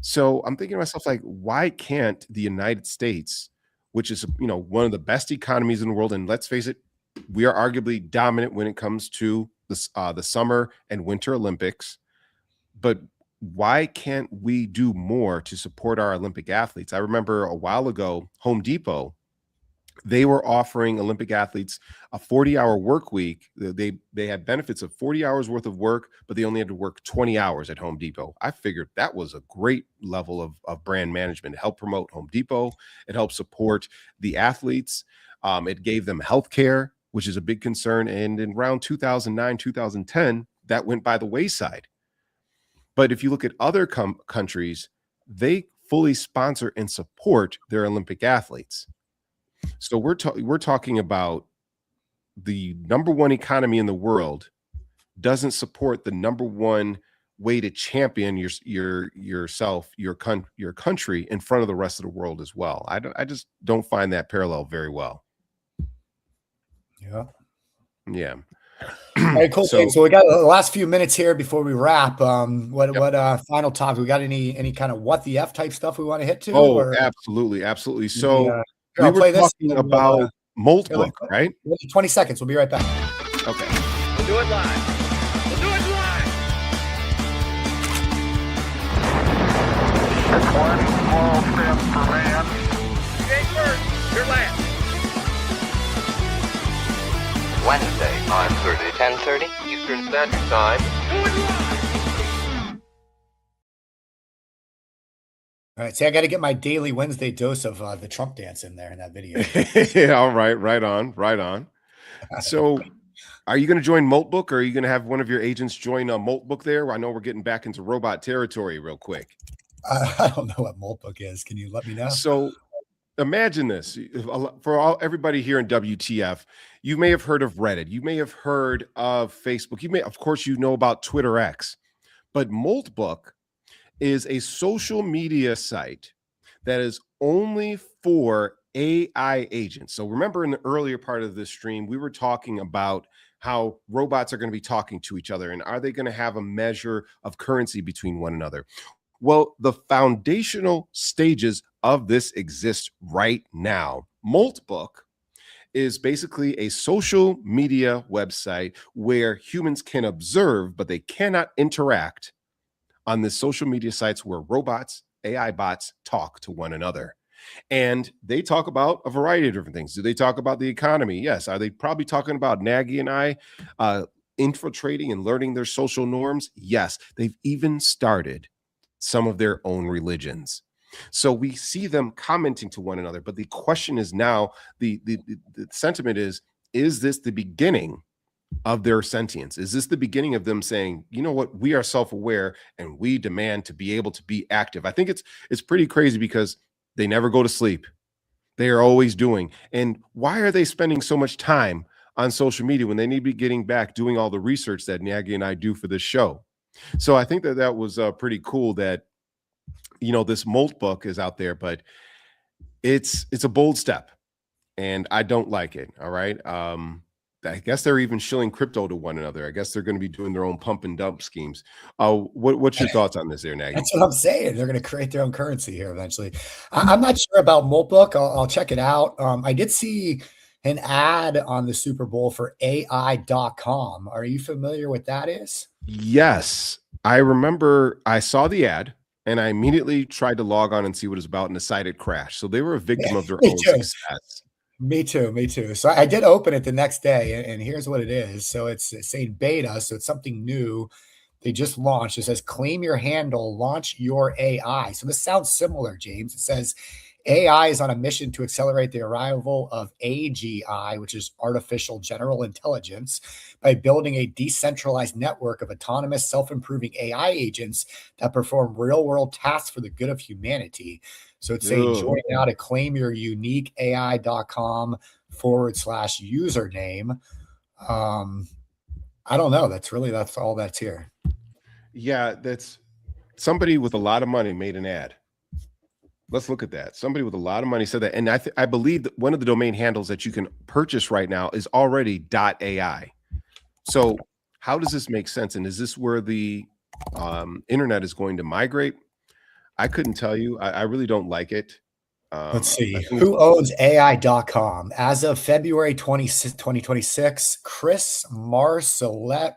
So I'm thinking to myself, like, why can't the United States, which is, one of the best economies in the world, and let's face it, We are arguably dominant when it comes to the Summer and Winter Olympics. But why can't we do more to support our Olympic athletes? I remember a while ago, Home Depot, they were offering Olympic athletes a 40-hour work week. They had benefits of 40 hours worth of work, but they only had to work 20 hours at Home Depot. I figured that was a great level of brand management. It helped promote Home Depot. It helped support the athletes. It gave them health care, which is a big concern. And in around 2009, 2010, that went by the wayside. But if you look at other countries, they fully sponsor and support their Olympic athletes. So we're talking about the number one economy in the world doesn't support the number one way to champion yourself, your country in front of the rest of the world as well. I just don't find that parallel very well. Yeah. All right, cool. So we got the last few minutes here before we wrap. What final topic? We got any kind of what the F type stuff we want to hit to? Oh, absolutely. So we were talking about Moltbook, right? 20 seconds. We'll be right back. Okay. We'll do it live. It's one small step for man. You ain't first. You're last. Wednesday, 9:30 to 10:30 Eastern Standard Time. All right, see, I got to get my daily Wednesday dose of the Trump dance in there in that video. Yeah, all right, right on. So, are you going to join Moltbook, or are you going to have one of your agents join Moltbook there? I know we're getting back into robot territory real quick. I don't know what Moltbook is. Can you let me know? So, imagine this for everybody here in WTF. You may have heard of Reddit. You may have heard of Facebook. You may, of course, you know about Twitter X, but Moltbook is a social media site that is only for AI agents. So remember in the earlier part of this stream, we were talking about how robots are going to be talking to each other, and are they going to have a measure of currency between one another? Well, the foundational stages of this exist right now. Moltbook is basically a social media website where humans can observe, but they cannot interact on the social media sites where robots, AI bots talk to one another. And they talk about a variety of different things. Do they talk about the economy? Yes. Are they probably talking about Nagy and I infiltrating and learning their social norms? Yes. They've even started some of their own religions. So we see them commenting to one another. But the question is now, the sentiment is this the beginning of their sentience? Is this the beginning of them saying, you know what, we are self-aware and we demand to be able to be active? I think it's pretty crazy because they never go to sleep. They are always doing. And why are they spending so much time on social media when they need to be getting back doing all the research that Nagy and I do for this show? So I think that was pretty cool that, you know, this Moltbook is out there, but it's a bold step and I don't like it. All right. I guess they're even shilling crypto to one another. I guess they're going to be doing their own pump and dump schemes. What's your thoughts on this there, Nagy? That's what I'm saying. They're going to create their own currency here eventually. I'm not sure about Moltbook. I'll check it out. I did see an ad on the Super Bowl for AI.com. Are you familiar with that is? Yes. I remember I saw the ad and I immediately tried to log on and see what it's about, and the site had crashed. So they were a victim of their own success. Me too. So I did open it the next day, and here's what it is. So it's saying beta, so it's something new. They just launched. It says, claim your handle, launch your AI. So this sounds similar, James. It says AI is on a mission to accelerate the arrival of AGI, which is artificial general intelligence, by building a decentralized network of autonomous, self-improving AI agents that perform real-world tasks for the good of humanity. So it's saying join now to claim your unique AI.com /username. I don't know. That's all that's here. Yeah, that's somebody with a lot of money made an ad. Let's look at that. Somebody with a lot of money said that. And I believe that one of the domain handles that you can purchase right now is already .ai. So how does this make sense? And is this where the internet is going to migrate? I couldn't tell you. I really don't like it. Let's see. I think Who owns AI.com? As of February 2026, Chris Marsalek,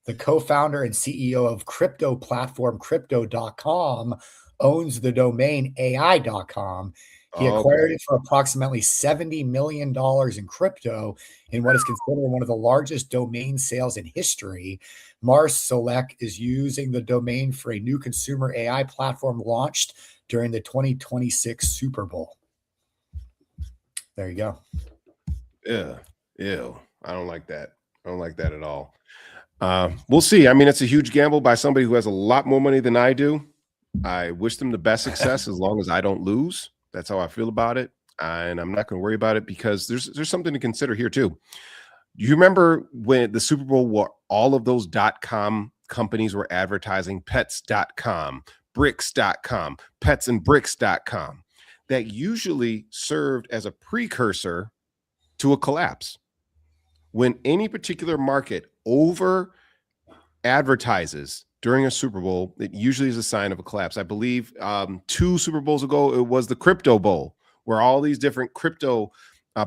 the co-founder and CEO of crypto platform Crypto.com, owns the domain AI.com. He acquired it for approximately $70 million in crypto in what is considered one of the largest domain sales in history. Marsalek is using the domain for a new consumer AI platform launched during the 2026 Super Bowl. There you go. Ew. I don't like that. I don't like that at all. We'll see. I mean, it's a huge gamble by somebody who has a lot more money than I do. I wish them the best success as long as I don't lose. That's how I feel about it. And I'm not going to worry about it because there's something to consider here too. You remember when the Super Bowl, where all of those .com companies were advertising pets.com, bricks.com, petsandbricks.com, that usually served as a precursor to a collapse. When any particular market over advertises during a Super Bowl, it usually is a sign of a collapse. I believe 2 Super Bowls ago, it was the Crypto Bowl, where all these different crypto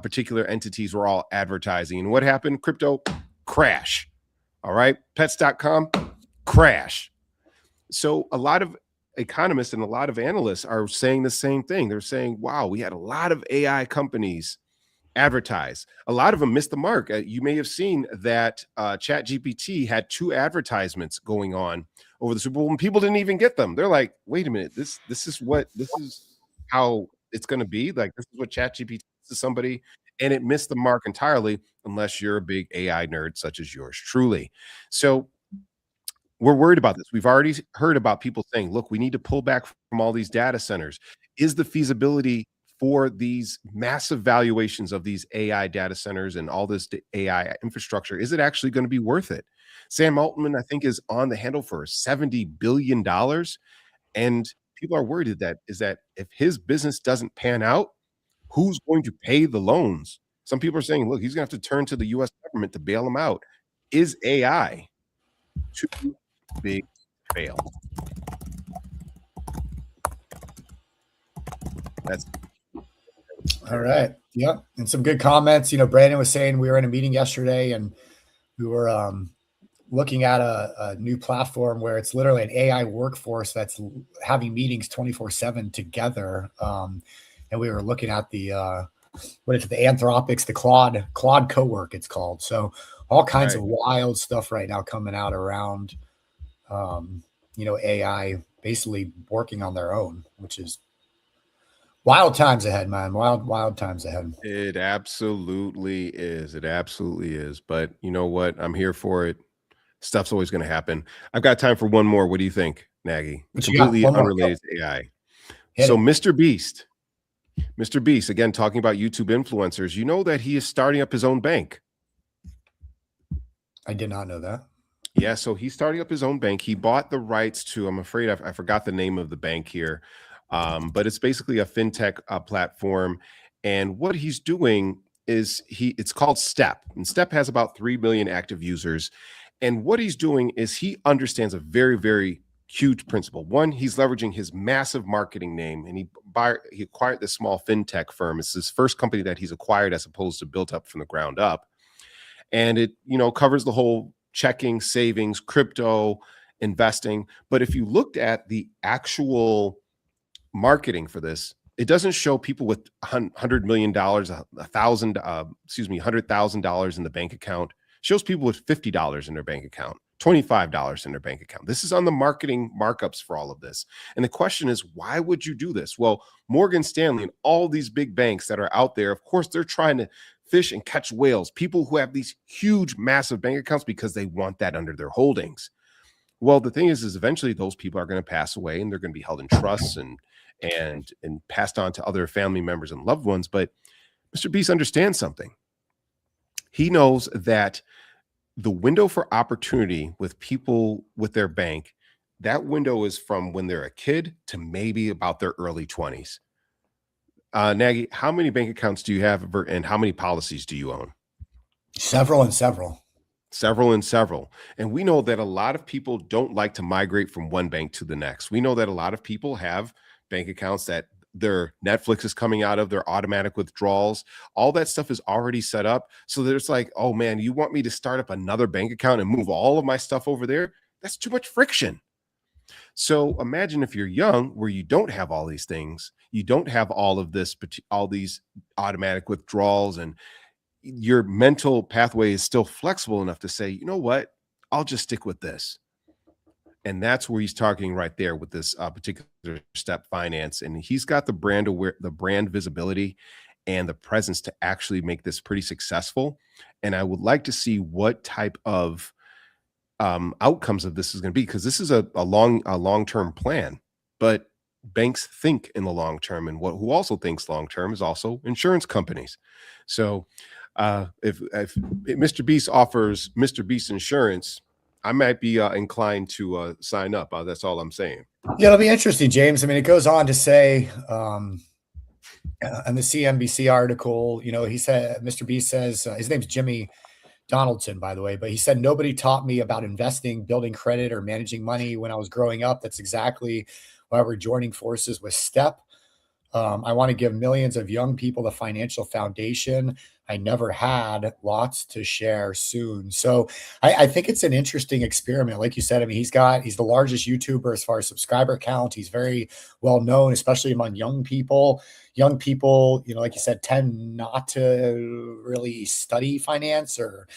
particular entities were all advertising. And what happened? Crypto crash. All right. Pets.com crash. So a lot of economists and a lot of analysts are saying the same thing. They're saying, wow, we had a lot of AI companies advertise. A lot of them missed the mark. You may have seen that ChatGPT had 2 advertisements going on over the Super Bowl and people didn't even get them. They're like, wait a minute, this is how it's going to be. Like, this is what ChatGPT is to somebody, and it missed the mark entirely unless you're a big AI nerd such as yours truly. So we're worried about this. We've already heard about people saying, look, we need to pull back from all these data centers. Is the feasibility for these massive valuations of these AI data centers and all this AI infrastructure, is it actually going to be worth it? Sam Altman, I think, is on the handle for $70 billion. And people are worried that if his business doesn't pan out, who's going to pay the loans? Some people are saying, look, he's going to have to turn to the U.S. government to bail him out. Is AI too big to fail? That's all right. Yep. And some good comments. Brandon was saying we were in a meeting yesterday and we were looking at a new platform where it's literally an AI workforce that's having meetings 24/7 together. And we were looking at the Anthropics, the Claude Cowork, it's called. So all kinds of wild stuff right now coming out around, AI basically working on their own, which is wild times ahead, man. Wild times ahead. It absolutely is. It absolutely is. But you know what? I'm here for it. Stuff's always going to happen. I've got time for one more. What do you think, Nagy? Completely unrelated to AI. So Mr. Beast, again, talking about YouTube influencers, you know that he is starting up his own bank. I did not know that. Yeah, so he's starting up his own bank. He bought the rights to, I'm afraid I forgot the name of the bank here. But it's basically a fintech platform. And what he's doing is it's called Step. And Step has about 3 million active users. And what he's doing is he understands a very, very huge principle. One, he's leveraging his massive marketing name, and he acquired this small fintech firm. It's his first company that he's acquired as opposed to built up from the ground up. And it, covers the whole checking, savings, crypto, investing. But if you looked at the actual marketing for this, it doesn't show people with $100 million, $100,000 in the bank account. It shows people with $50 in their bank account, $25 in their bank account. This is on the marketing markups for all of this. And the question is, why would you do this? Well, Morgan Stanley and all these big banks that are out there, of course, they're trying to fish and catch whales, people who have these huge, massive bank accounts because they want that under their holdings. Well, the thing is eventually those people are going to pass away and they're going to be held in trusts and passed on to other family members and loved ones. But Mr. Beast understands something. He knows that the window for opportunity with people with their bank, that window is from when they're a kid to maybe about their early 20s. Nagy, how many bank accounts do you have and how many policies do you own? Several and several. And we know that a lot of people don't like to migrate from one bank to the next. We know that a lot of people have bank accounts that their Netflix is coming out of, their automatic withdrawals. All that stuff is already set up. So there's like, oh man, you want me to start up another bank account and move all of my stuff over there? That's too much friction. So imagine if you're young, where you don't have all these things, you don't have all of this, all these automatic withdrawals, and your mental pathway is still flexible enough to say, you know what, I'll just stick with this. And that's where he's talking right there with this particular Step Finance. And he's got the brand visibility and the presence to actually make this pretty successful. And I would like to see what type of outcomes of this is going to be, because this is a long-term plan, but banks think in the long term, and who also thinks long term is also insurance companies. So if Mr. Beast offers Mr. Beast insurance, I might be inclined to sign up. That's all I'm saying. Yeah, it'll be interesting, James. I mean, it goes on to say in the CNBC article, he said, Mr. Beast says, his name's Jimmy Donaldson, by the way, but he said, nobody taught me about investing, building credit, or managing money when I was growing up. That's exactly why we're joining forces with Step. I want to give millions of young people the financial foundation I never had, lots to share soon. So I think it's an interesting experiment. Like you said, I mean, he's the largest YouTuber as far as subscriber count. He's very well known, especially among young people. Young people, like you said, tend not to really study finance or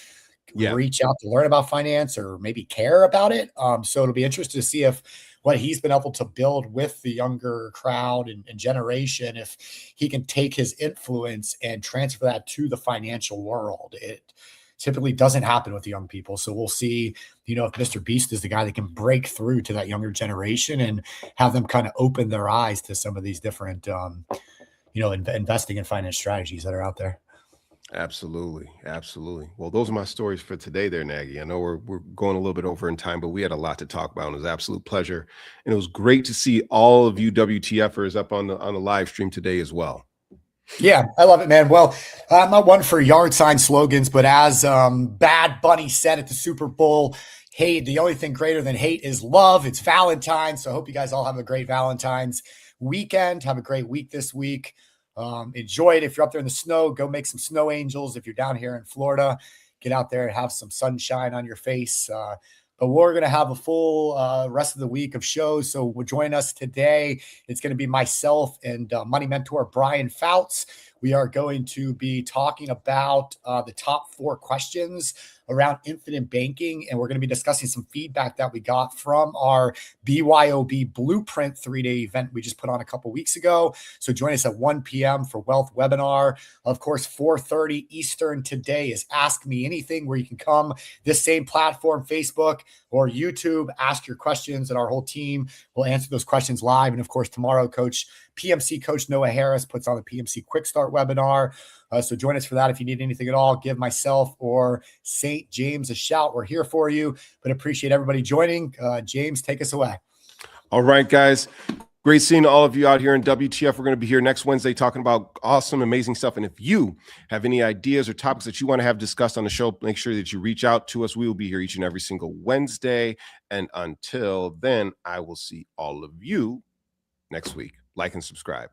reach out to learn about finance or maybe care about it. So it'll be interesting to see if what he's been able to build with the younger crowd and generation, if he can take his influence and transfer that to the financial world. It typically doesn't happen with the young people. So we'll see, if Mr. Beast is the guy that can break through to that younger generation and have them kind of open their eyes to some of these different, investing and finance strategies that are out there. Absolutely. Well, those are my stories for today there, Nagy. I know we're going a little bit over in time, but we had a lot to talk about. And it was an absolute pleasure. And it was great to see all of you WTFers up on the live stream today as well. Yeah, I love it, man. Well, I'm not one for yard sign slogans, but as Bad Bunny said at the Super Bowl, hate, the only thing greater than hate is love. It's Valentine's. So I hope you guys all have a great Valentine's weekend. Have a great week this week. Enjoy it. If you're up there in the snow, go make some snow angels. If you're down here in Florida, get out there and have some sunshine on your face. But we're going to have a full rest of the week of shows. So we'll join us today. It's going to be myself and money mentor Brian Fouts. We are going to be talking about the top 4 questions around infinite banking. And we're going to be discussing some feedback that we got from our BYOB Blueprint 3-day event we just put on a couple weeks ago. So join us at 1 p.m. for Wealth Webinar. Of course, 4:30 Eastern today is Ask Me Anything, where you can come this same platform, Facebook or YouTube, ask your questions, and our whole team will answer those questions live. And of course, tomorrow, PMC Coach Noah Harris puts on the PMC Quick Start webinar. So join us for that. If you need anything at all, give myself or St. James a shout. We're here for you, but appreciate everybody joining. James, take us away. All right, guys. Great seeing all of you out here in WTF. We're going to be here next Wednesday talking about awesome, amazing stuff. And if you have any ideas or topics that you want to have discussed on the show, make sure that you reach out to us. We will be here each and every single Wednesday. And until then, I will see all of you next week. Like and subscribe.